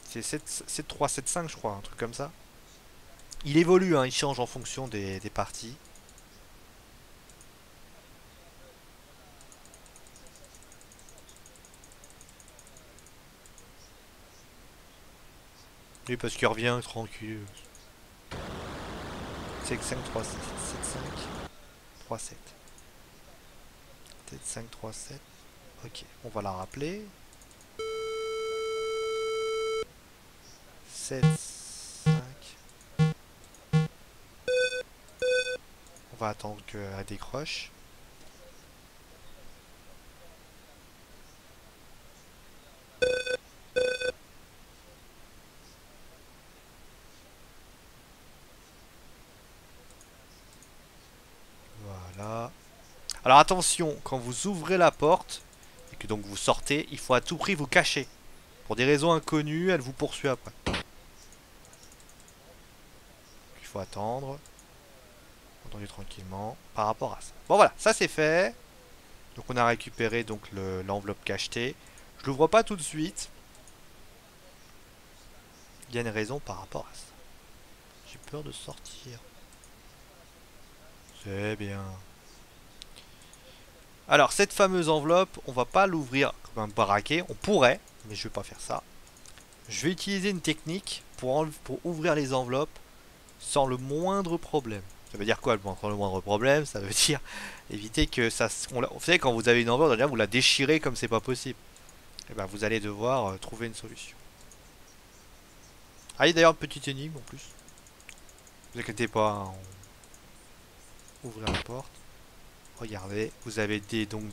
C'est 7375 je crois, un truc comme ça. Il évolue, hein, il change en fonction des parties. Oui, parce qu'il revient tranquille. C'est 5, 3, 7, 5, 3, 7. Peut-être 5, 3, 7. Ok, on va la rappeler. 7, 5. On va attendre qu'elle décroche. Voilà. Alors attention, quand vous ouvrez la porte, et que donc vous sortez, il faut à tout prix vous cacher. Pour des raisons inconnues, elle vous poursuit après. Il faut attendre. Entendu tranquillement par rapport à ça. Bon voilà, ça c'est fait. Donc on a récupéré donc l'enveloppe cachetée. Je l'ouvre pas tout de suite. Il y a une raison par rapport à ça. J'ai peur de sortir. C'est bien. Alors cette fameuse enveloppe, on va pas l'ouvrir comme un baraquet. On pourrait, mais je vais pas faire ça. Je vais utiliser une technique pour ouvrir les enveloppes sans le moindre problème. Ça veut dire quoi sans le moindre problème? Ça veut dire éviter que ça... vous savez, quand vous avez une enveloppe, vous la déchirez comme c'est pas possible. Et ben vous allez devoir trouver une solution. Ah, il y a d'ailleurs une petite énigme en plus. Ne vous inquiétez pas, hein, ouvrir la porte. Regardez, vous avez donc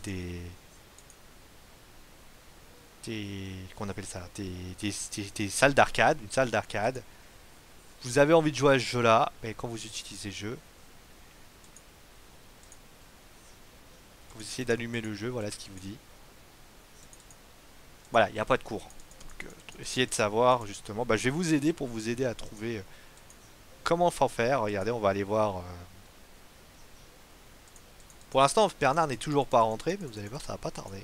qu'on appelle ça, des salles d'arcade, une salle d'arcade. Vous avez envie de jouer à ce jeu-là, mais quand vous utilisez le jeu, vous essayez d'allumer le jeu, voilà ce qu'il vous dit. Voilà, il n'y a pas de courant. Donc, essayez de savoir justement. Bah, je vais vous aider pour vous aider à trouver comment faire. Regardez, on va aller voir. Pour l'instant, Bernard n'est toujours pas rentré, mais vous allez voir, ça va pas tarder.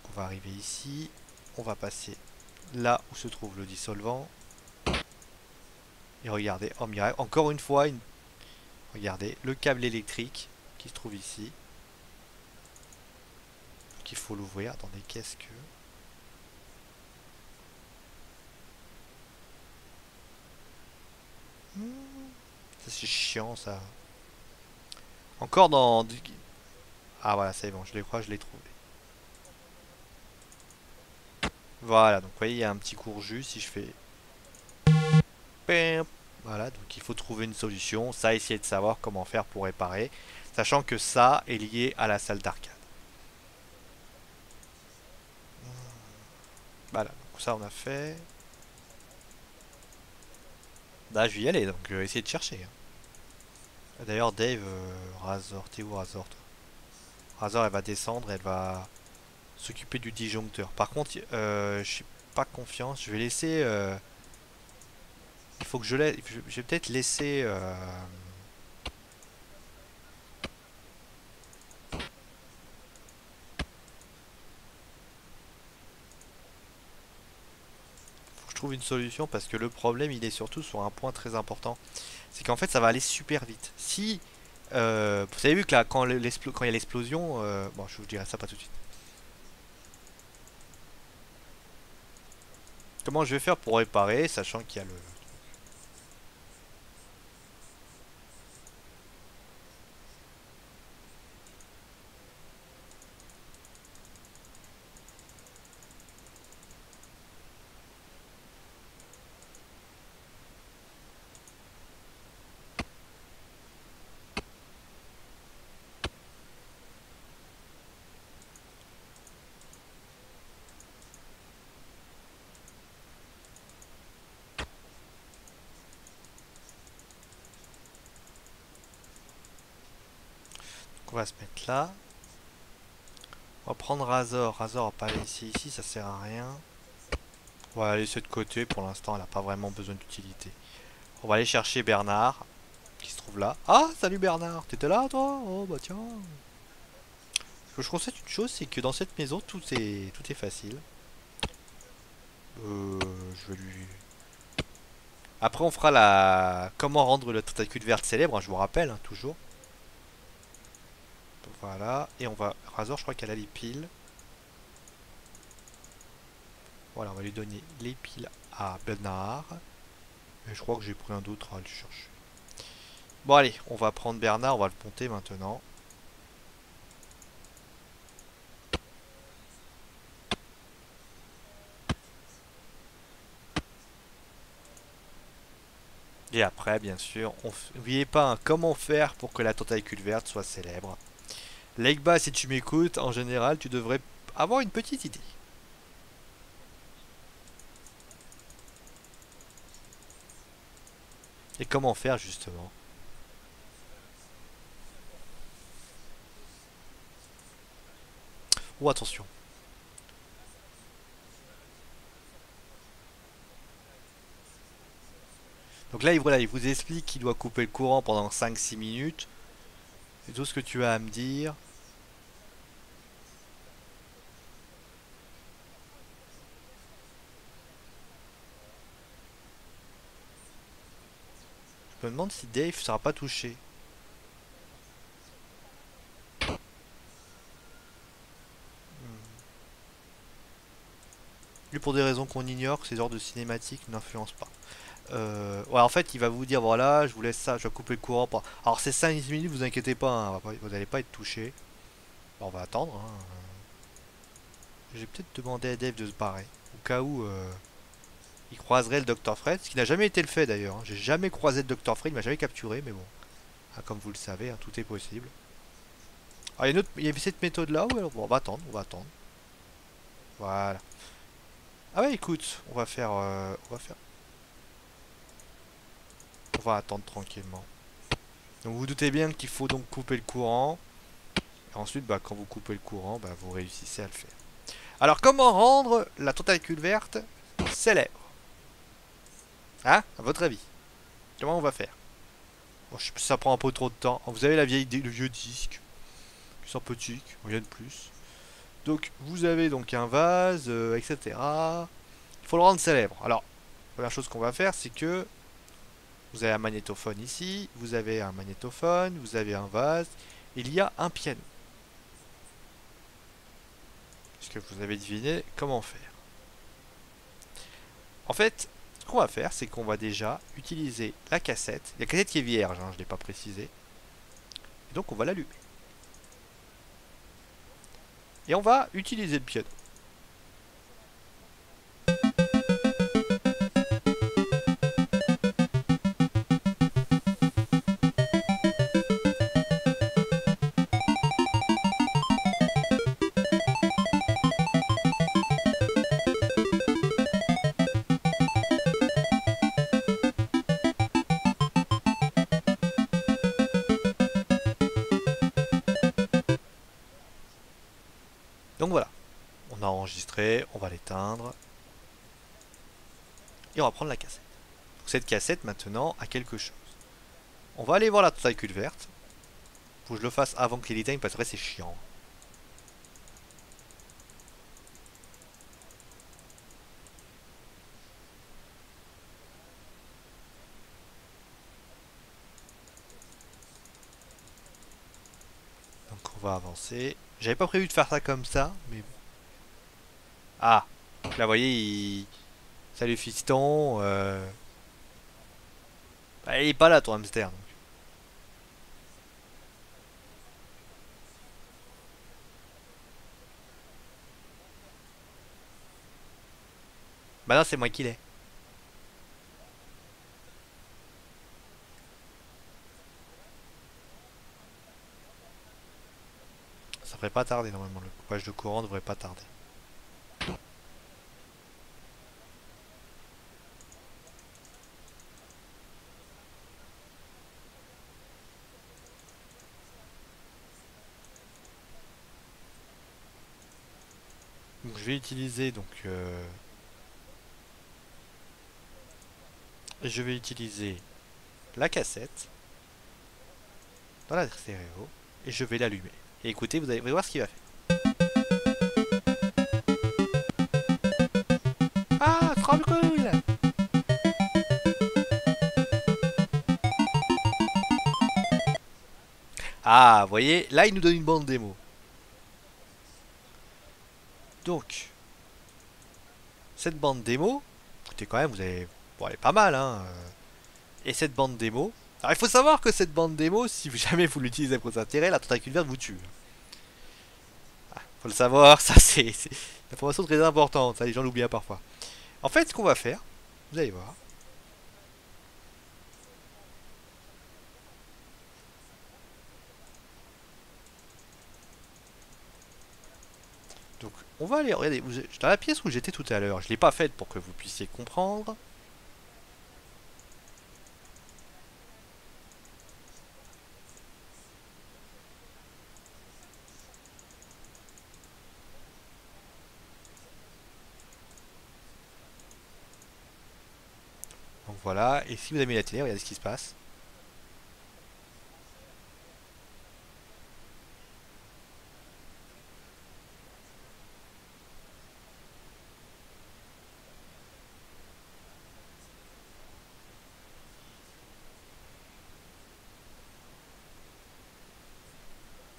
On va arriver ici. On va passer là où se trouve le dissolvant. Et regardez, oh miracle, encore une fois, regardez, le câble électrique qui se trouve ici. Qu'il faut l'ouvrir. Attendez, qu'est-ce que... Ça c'est chiant ça. Encore dans... Ah voilà, c'est bon, je les crois, je l'ai trouvé. Voilà, donc vous voyez, il y a un petit courju si je fais... Voilà, donc il faut trouver une solution. Ça, essayer de savoir comment faire pour réparer. Sachant que ça est lié à la salle d'arcade. Voilà, donc ça on a fait. Là, je vais y aller, donc essayer de chercher, hein. D'ailleurs, Dave, Razor, t'es où Razor toi? Razor, elle va descendre, elle va s'occuper du disjoncteur. Par contre, je suis pas confiance. Je vais laisser. Il faut que je laisse. Je vais peut-être laisser. Faut que je trouve une solution parce que le problème, il est surtout sur un point très important. C'est qu'en fait, ça va aller super vite. Si. Vous avez vu que là, quand il y a l'explosion. Bon, je vous dirai ça pas tout de suite. Comment je vais faire pour réparer, sachant qu'il y a le... On va se mettre là. On va prendre Razor. Razor va pas aller ici. Ici, ça sert à rien. On va la laisser de côté. Pour l'instant, elle n'a pas vraiment besoin d'utilité. On va aller chercher Bernard, qui se trouve là. Ah, salut Bernard. T'étais là, toi? Oh, bah tiens. Ce que je constate une chose, c'est que dans cette maison, tout est facile. Je vais lui... Après, on fera la... Comment rendre le tentacule verte célèbre, hein, je vous rappelle, hein, toujours. Voilà. Et on va... Razor, je crois qu'elle a les piles. Voilà, on va lui donner les piles à Bernard. Et je crois que j'ai pris un d'autre à aller chercher. Bon, allez, on va prendre Bernard, on va le monter maintenant. Et après, bien sûr, n'oubliez pas hein, comment faire pour que la tentacule verte soit célèbre. Legba, si tu m'écoutes, en général, tu devrais avoir une petite idée. Et comment faire, justement. Oh, attention. Donc là, voilà, il vous explique qu'il doit couper le courant pendant 5-6 minutes. C'est tout ce que tu as à me dire. Je me demande si Dave ne sera pas touché. Lui, pour des raisons qu'on ignore, ces ordres de cinématique n'influencent pas. Ouais, en fait, il va vous dire voilà, je vous laisse ça, je vais couper le courant. Alors, c'est 5 minutes, vous inquiétez pas, hein, vous n'allez pas être touché. Bon, on va attendre. Hein. J'ai peut-être demandé à Dave de se barrer, au cas où il croiserait le Dr. Fred, ce qui n'a jamais été le fait d'ailleurs. Hein. J'ai jamais croisé le Dr. Fred, il m'a jamais capturé, mais bon. Ah, comme vous le savez, hein, tout est possible. Ah, il y a cette méthode là, ouais, bon, on va attendre, on va attendre. Voilà. Ah ouais, écoute, on va attendre tranquillement. Donc vous doutez bien qu'il faut donc couper le courant. Et ensuite, bah, quand vous coupez le courant, bah, vous réussissez à le faire. Alors, comment rendre la tentacule verte célèbre? Hein? À votre avis? Comment on va faire? Bon, ça prend un peu trop de temps. Vous avez le vieux disque, qui est sympathique, rien de plus. Donc, vous avez donc un vase, etc. Il faut le rendre célèbre. Alors, la première chose qu'on va faire, c'est que vous avez un magnétophone ici, vous avez un magnétophone, vous avez un vase, il y a un piano. Est-ce que vous avez deviné comment faire? En fait, ce qu'on va faire, c'est qu'on va déjà utiliser la cassette. La cassette qui est vierge, hein, je ne l'ai pas précisé. Et donc on va l'allumer. Et on va utiliser le piano. Donc voilà, on a enregistré, on va l'éteindre. Et on va prendre la cassette. Donc cette cassette maintenant a quelque chose. On va aller voir la tentacule verte. Faut que je le fasse avant qu'il éteigne parce que après c'est chiant. Donc on va avancer. J'avais pas prévu de faire ça comme ça, mais bon. Ah, donc là vous voyez, salut fiston. Bah, il est pas là ton hamster. Donc. Bah non, c'est moi qui l'ai. Ça devrait pas tarder normalement. Le coupage de courant devrait pas tarder. Donc je vais utiliser je vais utiliser la cassette dans la stéréo et je vais l'allumer. Et écoutez, vous allez voir ce qu'il va faire. Ah, trop cool! Ah, vous voyez, là il nous donne une bande démo. Donc, cette bande démo, écoutez quand même, vous avez... Bon, elle est pas mal, hein. Et cette bande démo... Alors il faut savoir que cette bande démo, si jamais vous l'utilisez pour vos intérêts, la tentacule verte vous tue. Faut le savoir, ça c'est une information très importante, ça les gens l'oublient parfois. En fait, ce qu'on va faire, vous allez voir. Donc, on va aller, regardez, dans la pièce où j'étais tout à l'heure, je l'ai pas faite pour que vous puissiez comprendre. Donc voilà, et si vous avez mis la télé, regardez ce qui se passe.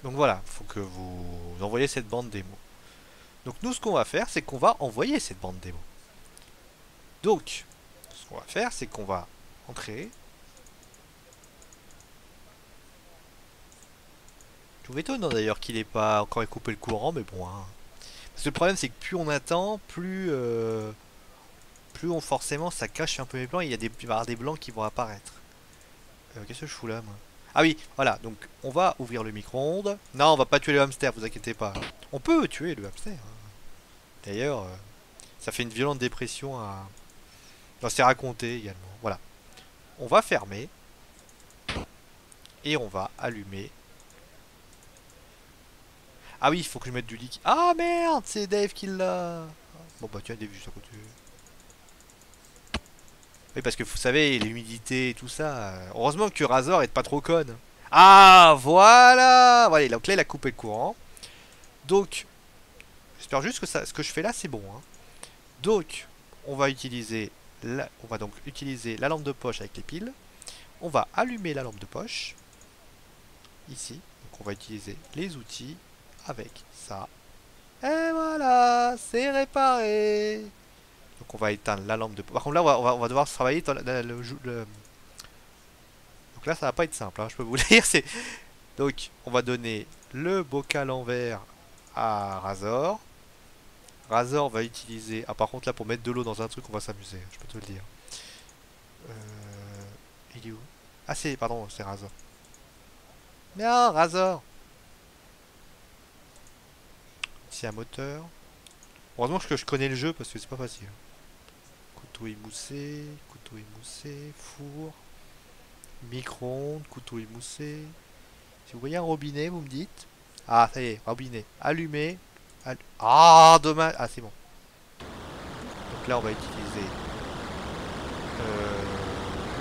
Donc voilà, il faut que vous envoyez cette bande démo. Donc nous, ce qu'on va faire, c'est qu'on va envoyer cette bande démo. Donc, ce qu'on va faire, c'est qu'on va entrer. Je m'étonne d'ailleurs qu'il n'ait pas encore coupé le courant, mais bon. Hein. Parce que le problème, c'est que plus on attend, plus on forcément ça cache un peu les blancs. Et il va y avoir des blancs qui vont apparaître. Qu'est-ce que je fous là, moi? Ah oui, voilà. Donc, on va ouvrir le micro-ondes. Non, on va pas tuer le hamster, vous inquiétez pas. On peut tuer le hamster. Hein. D'ailleurs, ça fait une violente dépression à. Non, c'est raconté également. Voilà. On va fermer. Et on va allumer. Ah oui, il faut que je mette du liquide. Ah merde, c'est Dave qui l'a. Bon bah tiens, Dave juste à côté. Oui, parce que vous savez, l'humidité et tout ça. Heureusement que Razor est pas trop conne. Ah voilà. Voilà, donc là il a coupé le courant. Donc, j'espère juste que ça, ce que je fais là c'est bon. Hein. Donc, on va donc utiliser la lampe de poche avec les piles. On va allumer la lampe de poche. Ici. Donc on va utiliser les outils avec ça. Et voilà, c'est réparé. Donc on va éteindre la lampe de poche. Par contre là on va devoir travailler dans donc là ça va pas être simple, hein, je peux vous le dire. Donc on va donner le bocal en verre à Razor. Razor va utiliser... Ah par contre là pour mettre de l'eau dans un truc on va s'amuser, je peux te le dire. Il est où? Ah c'est... Pardon, c'est Razor. Non, Razor. Ici un moteur. Heureusement que je connais le jeu parce que c'est pas facile. Couteau émoussé, four, micro-ondes, couteau émoussé. Si vous voyez un robinet, vous me dites. Ah, ça y est, robinet. Allumé. Ah, dommage. Ah, c'est bon. Donc là, on va utiliser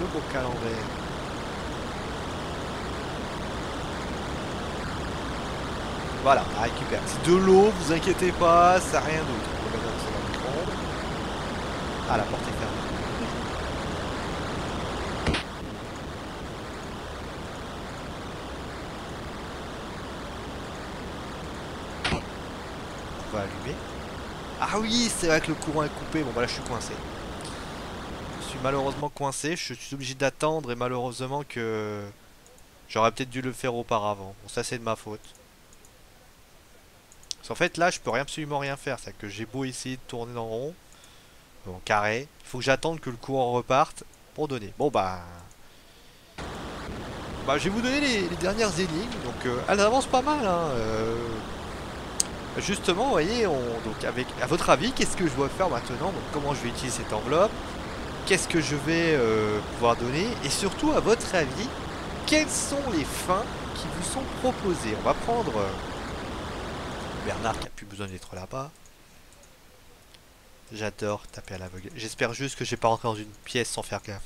le bocal en verre. Voilà, on récupère. C'est de l'eau, vous inquiétez pas, ça rien d'autre. On va mettre ça dans le micro-ondes. Ah, la porte est fermée. On va allumer. Ah oui, c'est vrai que le courant est coupé. Bon, bah là, je suis coincé. Je suis malheureusement coincé. Je suis obligé d'attendre et malheureusement que j'aurais peut-être dû le faire auparavant. Bon, ça, c'est de ma faute. Parce qu'en fait, là, je peux absolument rien faire. C'est que j'ai beau essayer de tourner en rond, en carré. Il faut que j'attende que le courant reparte pour donner. Bon, bah je vais vous donner les dernières énigmes. Donc, elles avancent pas mal, hein. Justement, vous voyez, donc avec, à votre avis, qu'est-ce que je dois faire maintenant? Donc, comment je vais utiliser cette enveloppe? Qu'est-ce que je vais pouvoir donner? Et surtout, à votre avis, quelles sont les fins qui vous sont proposées? On va prendre Bernard qui a plus besoin d'être là-bas. J'adore taper à l'aveugle. J'espère juste que j'ai pas rentré dans une pièce sans faire gaffe.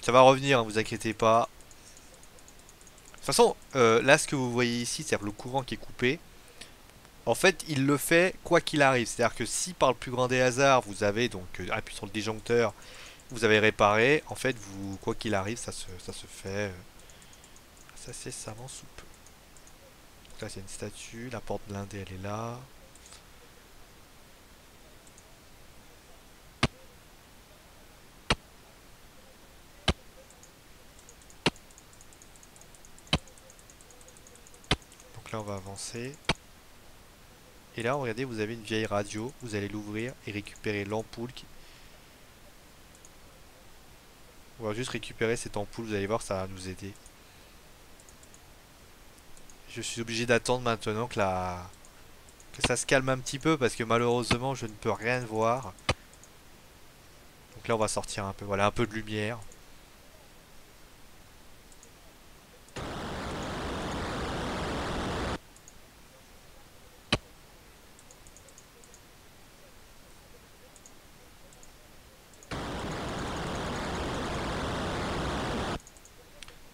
Ça va revenir, hein, vous inquiétez pas. De toute façon, là, ce que vous voyez ici, c'est-à-dire le courant qui est coupé. En fait, il le fait quoi qu'il arrive. C'est-à-dire que si par le plus grand des hasards, vous avez donc appuyé sur le disjoncteur vous avez réparé, en fait, vous, quoi qu'il arrive, ça se fait ça c'est savant sous peu. Donc là, c'est une statue, la porte blindée, elle est là. Donc là, on va avancer. Et là, regardez, vous avez une vieille radio. Vous allez l'ouvrir et récupérer l'ampoule. On va juste récupérer cette ampoule, vous allez voir, ça va nous aider. Je suis obligé d'attendre maintenant que ça se calme un petit peu parce que malheureusement, je ne peux rien voir. Donc là, on va sortir un peu. Voilà, un peu de lumière.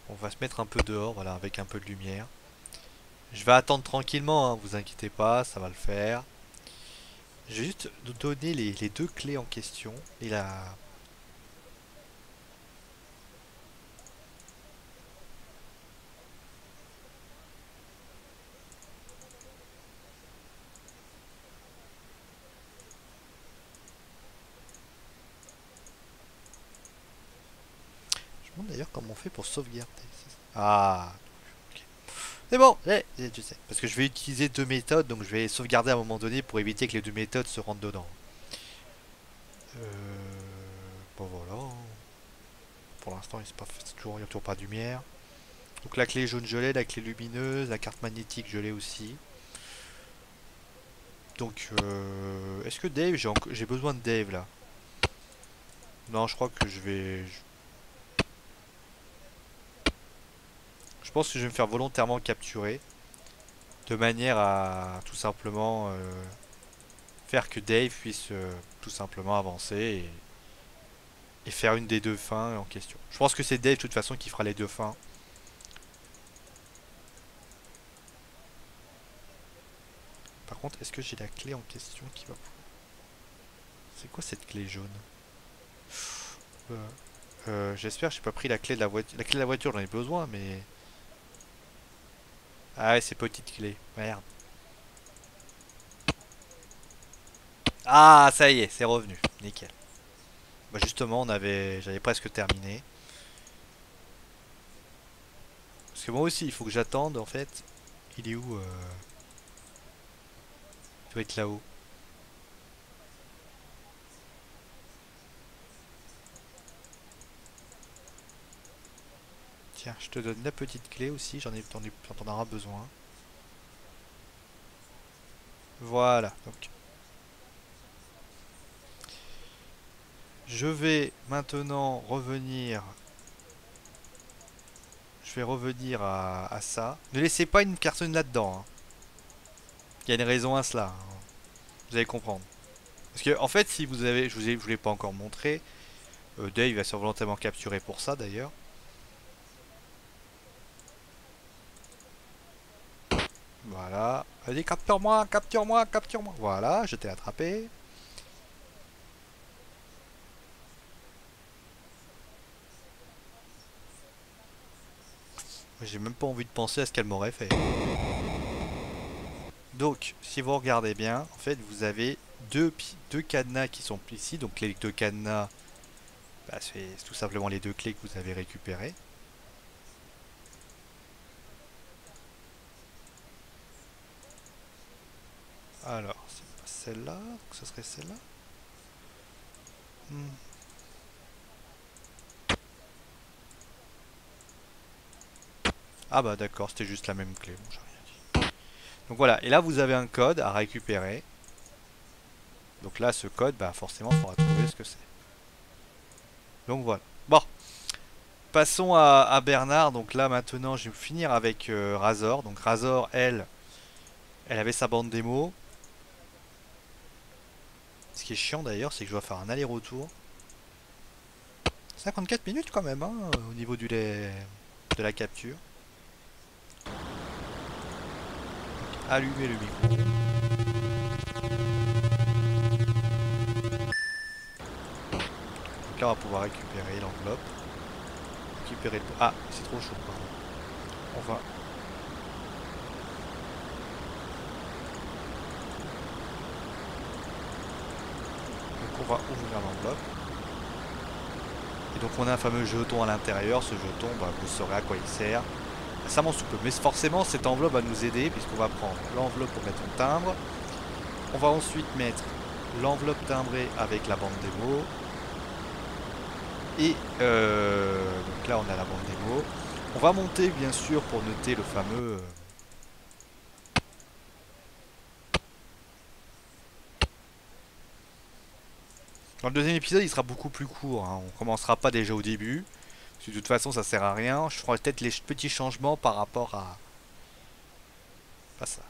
On va se mettre un peu dehors, voilà, avec un peu de lumière. Je vais attendre tranquillement, hein, vous inquiétez pas, ça va le faire. Je vais juste nous donner les deux clés en question. Et la... Je me demande d'ailleurs comment on fait pour sauvegarder. Ah, ok. C'est bon, je sais. Parce que je vais utiliser deux méthodes, donc je vais sauvegarder à un moment donné pour éviter que les deux méthodes se rentrent dedans. Bon voilà. Pour l'instant, il n'y a toujours pas de lumière. Donc la clé jaune je l'ai, la clé lumineuse, la carte magnétique je l'ai aussi. Donc est-ce que Dave, j'ai besoin de Dave là? Non, je crois que je pense que je vais me faire volontairement capturer. De manière à tout simplement faire que Dave puisse tout simplement avancer et faire une des deux fins en question. Je pense que c'est Dave de toute façon qui fera les deux fins. Par contre, est-ce que j'ai la clé en question qui va... C'est quoi cette clé jaune? J'espère que j'ai pas pris la clé de la voiture. La clé de la voiture, j'en ai besoin, mais... Ah ouais, c'est petite clé. Merde. Ah, ça y est, c'est revenu. Nickel. Bah justement, j'avais presque terminé. Parce que moi aussi, il faut que j'attende, en fait. Il est où Il doit être là-haut. Tiens, je te donne la petite clé aussi, t'en auras besoin. Voilà, donc. Je vais maintenant revenir. Je vais revenir à ça. Ne laissez pas une personne là-dedans, hein. Il y a une raison à cela, hein. Vous allez comprendre. Parce que, en fait, si vous avez. Je vous l'ai pas encore montré. Dave va se faire volontairement capturer pour ça d'ailleurs. Voilà. Allez, capture-moi, capture-moi, capture-moi. Voilà, je t'ai attrapé. J'ai même pas envie de penser à ce qu'elle m'aurait fait. Donc, si vous regardez bien, en fait, vous avez deux cadenas qui sont ici. Donc, les deux cadenas, bah, c'est tout simplement les deux clés que vous avez récupérées. Alors, c'est pas celle-là, donc ce serait celle-là. Hmm. Ah bah d'accord, c'était juste la même clé. Bon, j'ai rien dit. Donc voilà, et là vous avez un code à récupérer. Donc là, ce code, bah forcément, il faudra trouver ce que c'est. Donc voilà. Bon, passons à Bernard. Donc là, maintenant, je vais finir avec Razor. Donc Razor, elle avait sa bande démo. Ce qui est chiant d'ailleurs, c'est que je dois faire un aller-retour. 54 minutes quand même, hein, au niveau de la capture. Allumer le micro. Donc là on va pouvoir récupérer l'enveloppe. Récupérer le... Ah, c'est trop chaud, pardon. On va... Donc on va ouvrir l'enveloppe. Et donc on a un fameux jeton à l'intérieur. Ce jeton, bah, vous saurez à quoi il sert. Ça m'en soupe. Mais forcément cette enveloppe va nous aider puisqu'on va prendre l'enveloppe pour mettre un timbre. On va ensuite mettre l'enveloppe timbrée avec la bande démo. Et donc là on a la bande démo. On va monter bien sûr pour noter le fameux... Dans le deuxième épisode il sera beaucoup plus court, hein. On commencera pas déjà au début. Parce que de toute façon ça sert à rien. Je ferai peut-être les petits changements par rapport à... Pas ça.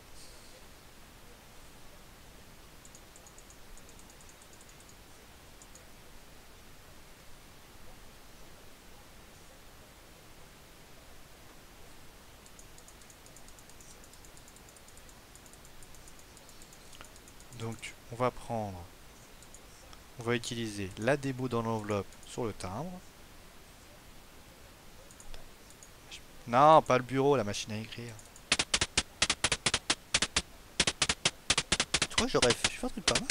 Donc on va prendre... On va utiliser la démo dans l'enveloppe sur le timbre. Non, pas le bureau, la machine à écrire. Tu vois, j'aurais fait un truc pas mal.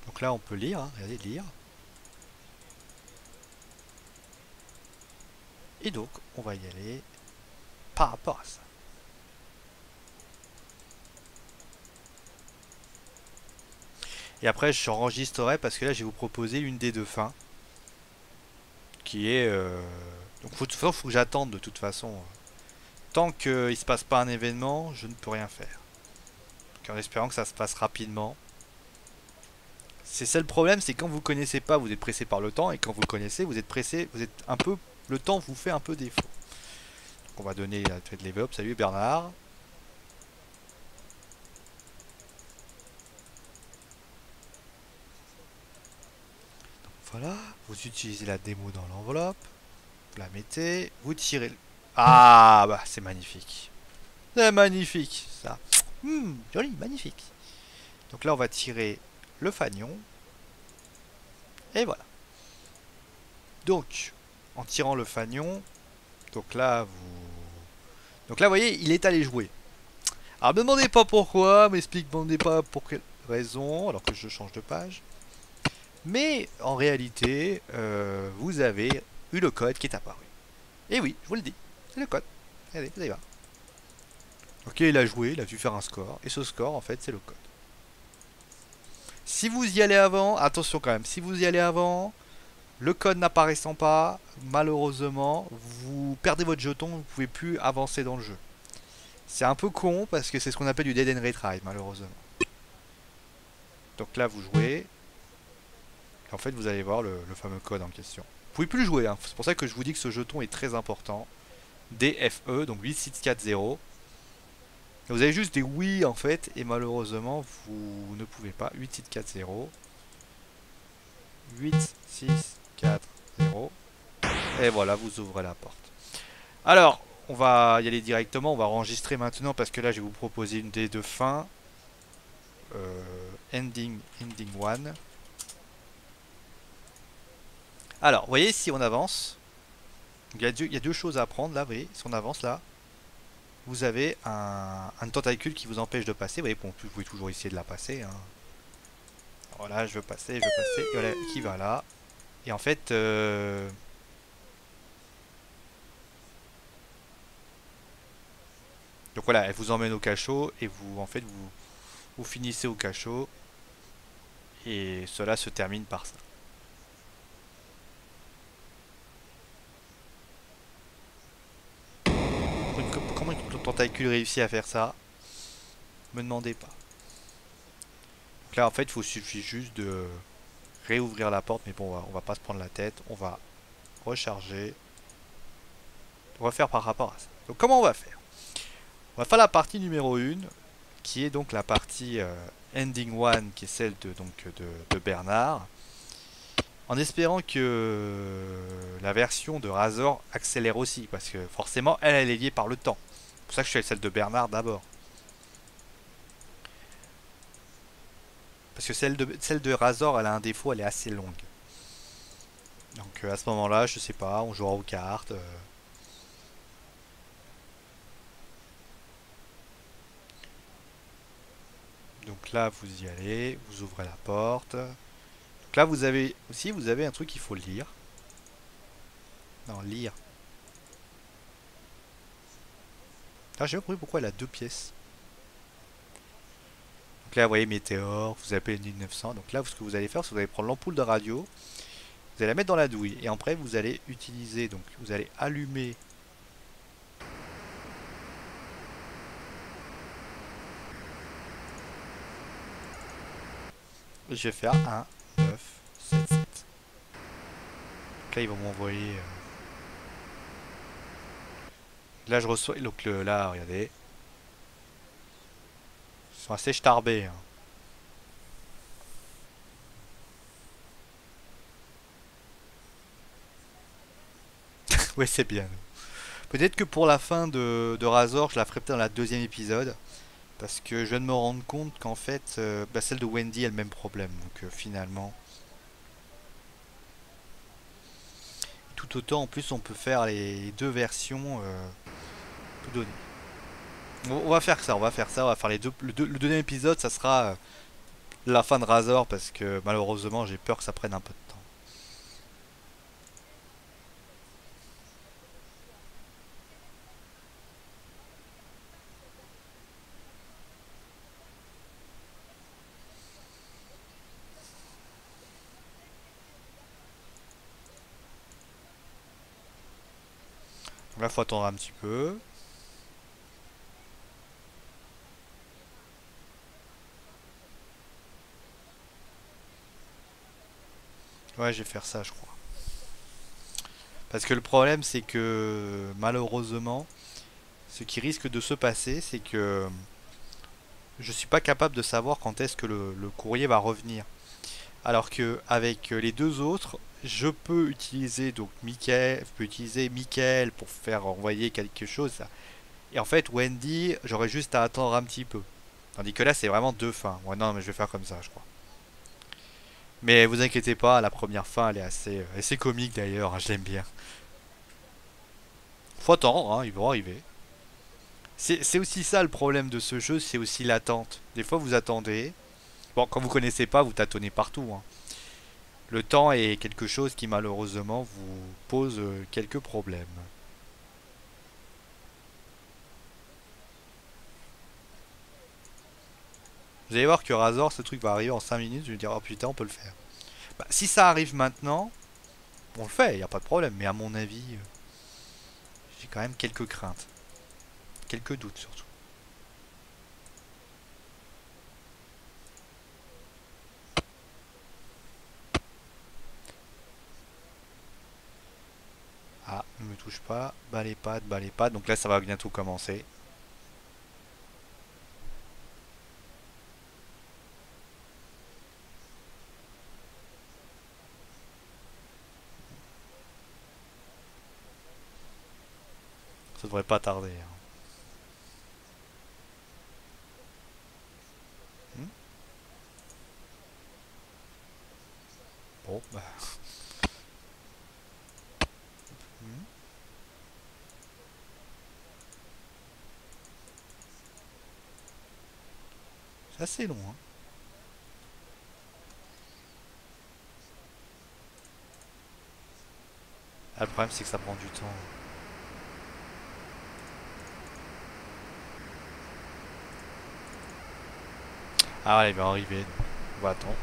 Donc là, on peut lire, hein. Regardez, lire. Et donc, on va y aller par rapport à ça. Et après, je enregistrerai parce que là, je vais vous proposer une des deux fins. Qui est... Donc, de toute façon, faut que j'attende de toute façon. Tant qu'il se passe pas un événement, je ne peux rien faire. Donc, en espérant que ça se passe rapidement. C'est ça le problème, c'est quand vous connaissez pas, vous êtes pressé par le temps. Et quand vous connaissez, vous êtes pressé, vous êtes un peu... Le temps vous fait un peu défaut. Donc, on va donner la tête de level up. Salut Bernard. Voilà, vous utilisez la démo dans l'enveloppe, vous la mettez, vous tirez... Ah, bah c'est magnifique. C'est magnifique, ça. Joli, magnifique. Donc là, on va tirer le fanion. Et voilà. Donc, en tirant le fanion, donc là, vous voyez, il est allé jouer. Alors, ne me demandez pas pourquoi, m'expliquez pas pour quelle raison, alors que je change de page. Mais en réalité, vous avez eu le code qui est apparu. Et oui, je vous le dis, c'est le code. Allez, vous allez voir. Ok, il a joué, il a dû faire un score. Et ce score, en fait, c'est le code. Si vous y allez avant, attention quand même, si vous y allez avant, le code n'apparaissant pas, malheureusement, vous perdez votre jeton, vous ne pouvez plus avancer dans le jeu. C'est un peu con parce que c'est ce qu'on appelle du dead and retry, malheureusement. Donc là, vous jouez. Et en fait, vous allez voir le fameux code en question. Vous pouvez plus le jouer, hein. C'est pour ça que je vous dis que ce jeton est très important. DFE, donc 8640. Vous avez juste des oui en fait, et malheureusement, vous ne pouvez pas. 8640. 8640. Et voilà, vous ouvrez la porte. Alors, on va y aller directement, on va enregistrer maintenant parce que là, je vais vous proposer une des deux fins. Ending 1. Alors, vous voyez, si on avance, il y a deux choses à apprendre là, vous voyez, si on avance là, vous avez un tentacule qui vous empêche de passer. Vous voyez, bon, vous pouvez toujours essayer de la passer, hein. Voilà, je veux passer, et voilà, qui va là. Et en fait, donc voilà, elle vous emmène au cachot et vous, en fait, vous finissez au cachot. Et cela se termine par ça. Comment le tentacule réussit à faire ça? Me demandez pas. Donc là, en fait, il suffit juste de réouvrir la porte. Mais bon, on va pas se prendre la tête. On va recharger. On va faire par rapport à ça. Donc comment on va faire? On va faire la partie numéro 1, qui est donc la partie Ending 1, qui est celle de Bernard. En espérant que la version de Razor accélère aussi, parce que forcément, elle est liée par le temps. C'est pour ça que je fais celle de Bernard d'abord. Parce que celle de Razor, elle a un défaut, elle est assez longue. Donc à ce moment-là, je sais pas, on jouera aux cartes. Donc là, vous y allez, vous ouvrez la porte. Donc là, vous avez aussi, vous avez un truc qu'il faut lire. Non, lire. Ah, j'ai pas compris pourquoi elle a deux pièces. Donc là, vous voyez Météore, vous appelez 1900. Donc là, ce que vous allez faire, c'est que vous allez prendre l'ampoule de radio, vous allez la mettre dans la douille. Et après, vous allez utiliser, donc vous allez allumer. Je vais faire 1, 9, 7, 7. Donc là, ils vont m'envoyer. Là, je reçois. Donc là, regardez. Ils sont assez starbés, hein. Ouais, c'est bien. Peut-être que pour la fin de Razor, je la ferai peut-être dans la deuxième épisode. Parce que je viens de me rendre compte qu'en fait, bah, celle de Wendy a le même problème. Donc finalement, tout autant en plus on peut faire les deux versions. Tout donner. On va faire ça, on va faire ça, on va faire les deux. Le deuxième épisode, ça sera la fin de Razor parce que malheureusement j'ai peur que ça prenne un peu de temps. Donc là, faut attendre un petit peu. Ouais, je vais faire ça, je crois. Parce que le problème, c'est que malheureusement, ce qui risque de se passer, c'est que je suis pas capable de savoir quand est-ce que le courrier va revenir. Alors que avec les deux autres, je peux utiliser donc Michael, je peux utiliser Michael pour faire envoyer quelque chose. Et en fait, Wendy, j'aurais juste à attendre un petit peu. Tandis que là, c'est vraiment deux fins. Ouais, non, mais je vais faire comme ça, je crois. Mais vous inquiétez pas, la première fin, elle est assez comique d'ailleurs, hein, je l'aime bien. Faut attendre, hein, ils vont arriver. C'est aussi ça le problème de ce jeu, c'est aussi l'attente. Des fois, vous attendez. Bon, quand vous connaissez pas, vous tâtonnez partout, hein. Le temps est quelque chose qui malheureusement vous pose quelques problèmes. Vous allez voir que Razor, ce truc va arriver en 5 minutes, je vais dire oh putain on peut le faire. Bah, si ça arrive maintenant, on le fait, il n'y a pas de problème, mais à mon avis, j'ai quand même quelques craintes. Quelques doutes surtout. Ah, ne me touche pas, bas les pattes, bas les pattes, donc là ça va bientôt commencer. Ça devrait pas tarder, hein. Hmm. Bon, bah. Hmm. C'est assez long, hein. Ah, le problème c'est que ça prend du temps. Ah ouais, il va arriver. On va attendre.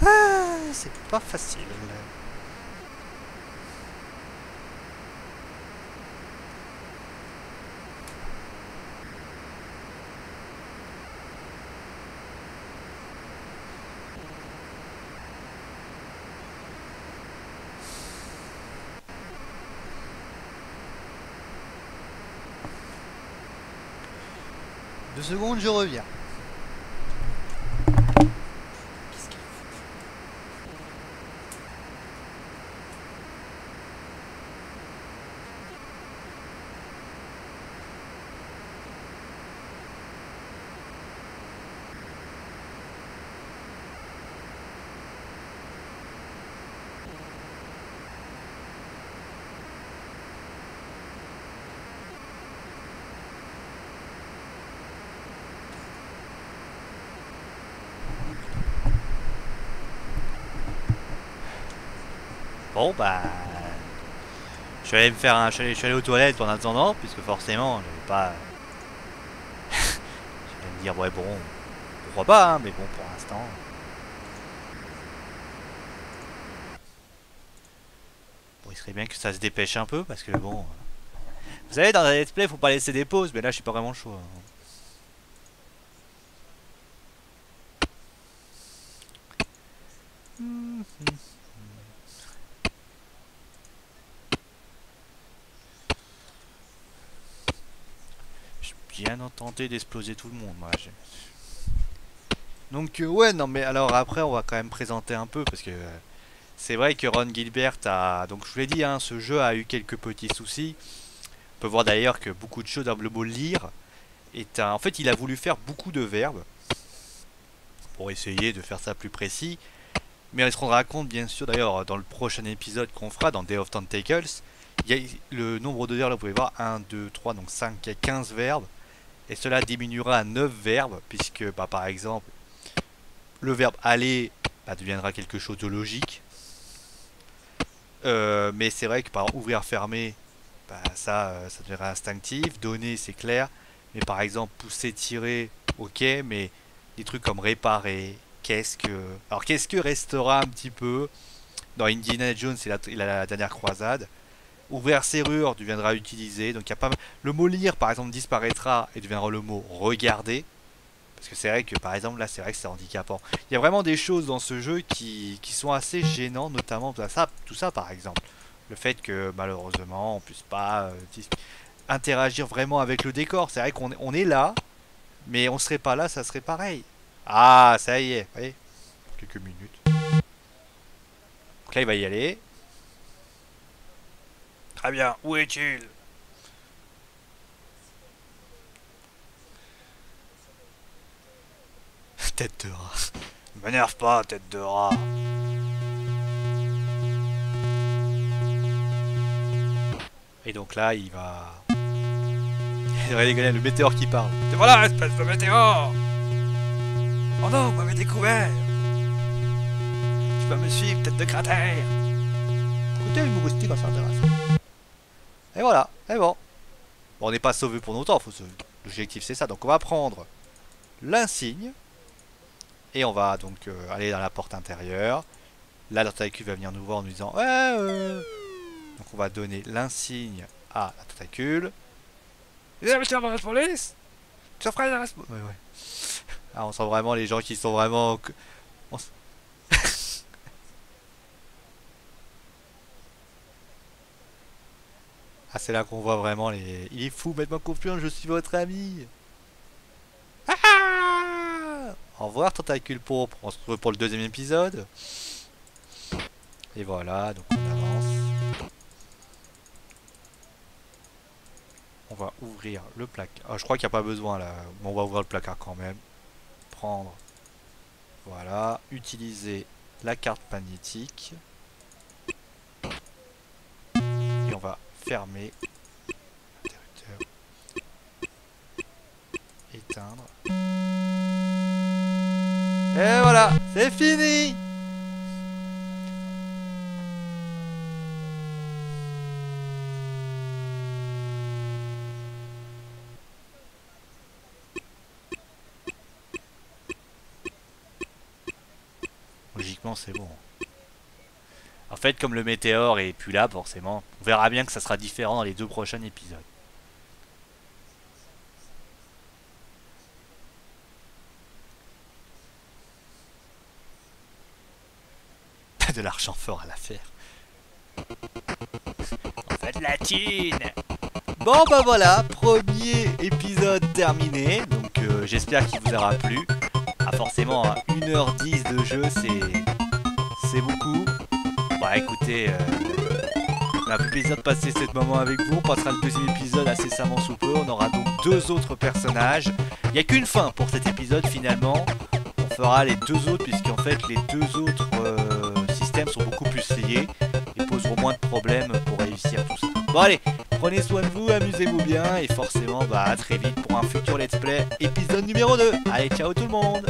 Ah, c'est pas facile. 2 secondes, je reviens. Bon bah... Je suis allé me faire un... je suis allé aux toilettes en attendant, puisque forcément, j'avais pas... Je vais me dire, ouais bon, pourquoi pas, hein, mais bon, pour l'instant... Bon, il serait bien que ça se dépêche un peu, parce que bon... Vous savez, dans un let's play, faut pas laisser des pauses, mais là, je suis pas vraiment chaud. Hein. J'ai bien tenté d'exploser tout le monde, moi. Donc, ouais, non, mais alors après, on va quand même présenter un peu, parce que... c'est vrai que Ron Gilbert a... Donc, je vous l'ai dit, hein, ce jeu a eu quelques petits soucis. On peut voir d'ailleurs que beaucoup de choses, dans le mot lire, en fait, il a voulu faire beaucoup de verbes pour essayer de faire ça plus précis. Mais on se rendra compte, bien sûr, d'ailleurs, dans le prochain épisode qu'on fera, dans Day of Tentacles, il y a le nombre de verbes, là, vous pouvez voir, 1, 2, 3, donc 5, il y a 15 verbes. Et cela diminuera à 9 verbes, puisque, bah, par exemple, le verbe aller bah, deviendra quelque chose de logique. Mais c'est vrai que, par exemple, ouvrir, fermer, bah, ça deviendra instinctif. Donner, c'est clair. Mais par exemple, pousser, tirer, ok, mais des trucs comme réparer, qu'est-ce que... Alors, qu'est-ce que restera un petit peu dans Indiana Jones et la dernière croisade. Ouvrir serrure deviendra utilisé. Donc, il y a pas... Le mot lire, par exemple, disparaîtra et deviendra le mot regarder. Parce que c'est vrai que, par exemple, là, c'est vrai que c'est handicapant. Il y a vraiment des choses dans ce jeu qui sont assez gênantes, notamment tout ça, par exemple. Le fait que, malheureusement, on puisse pas interagir vraiment avec le décor. C'est vrai qu'on est là, mais on serait pas là, ça serait pareil. Ah, ça y est, vous voyez, quelques minutes. Donc là, il va y aller. Très bien, où est-il? Tête de rat. M'énerve pas, tête de rat. Et donc là, il va... Regardez, le météore qui parle. Et voilà, espèce de météore! Oh non, vous m'avez découvert! Tu vas me suivre, tête de cratère! Écoutez, humoristique, c'est intéressant. Et voilà, et bon. Bon, on n'est pas sauvé pour longtemps, l'objectif c'est ça. Donc on va prendre l'insigne. Et on va donc aller dans la porte intérieure. Là, la tentacule va venir nous voir en nous disant Donc on va donner l'insigne à la tentacule. Et monsieur la police, tu feras la responsable. Ouais, ouais. Ah, on sent vraiment les gens qui sont vraiment... Ah, c'est là qu'on voit vraiment les... Il est fou, faites-moi confiance, je suis votre ami. Ah, au revoir, tentacule pourpre. On se retrouve pour le deuxième épisode. Et voilà, donc on avance. On va ouvrir le placard. Ah, je crois qu'il n'y a pas besoin là. Bon, on va ouvrir le placard quand même. Prendre. Voilà. Utiliser la carte magnétique. Et on va fermer l'interrupteur. Éteindre. Et voilà, c'est fini! Logiquement, c'est bon. En fait, comme le météore est plus là, forcément, on verra bien que ça sera différent dans les 2 prochains épisodes. De l'argent fort à l'affaire. En fait, la thune. Bon bah voilà, premier épisode terminé. Donc j'espère qu'il vous aura plu. Ah forcément, 1h10 de jeu, c'est beaucoup. Bah écoutez, on a plus plaisir de passer ce moment avec vous. On passera le deuxième épisode incessamment sous peu. On aura donc 2 autres personnages. Il n'y a qu'une fin pour cet épisode finalement. On fera les 2 autres puisqu'en fait les 2 autres systèmes sont beaucoup plus liés et poseront moins de problèmes pour réussir tout ça. Bon allez, prenez soin de vous, amusez-vous bien et forcément bah à très vite pour un futur let's play épisode numéro 2. Allez, ciao tout le monde!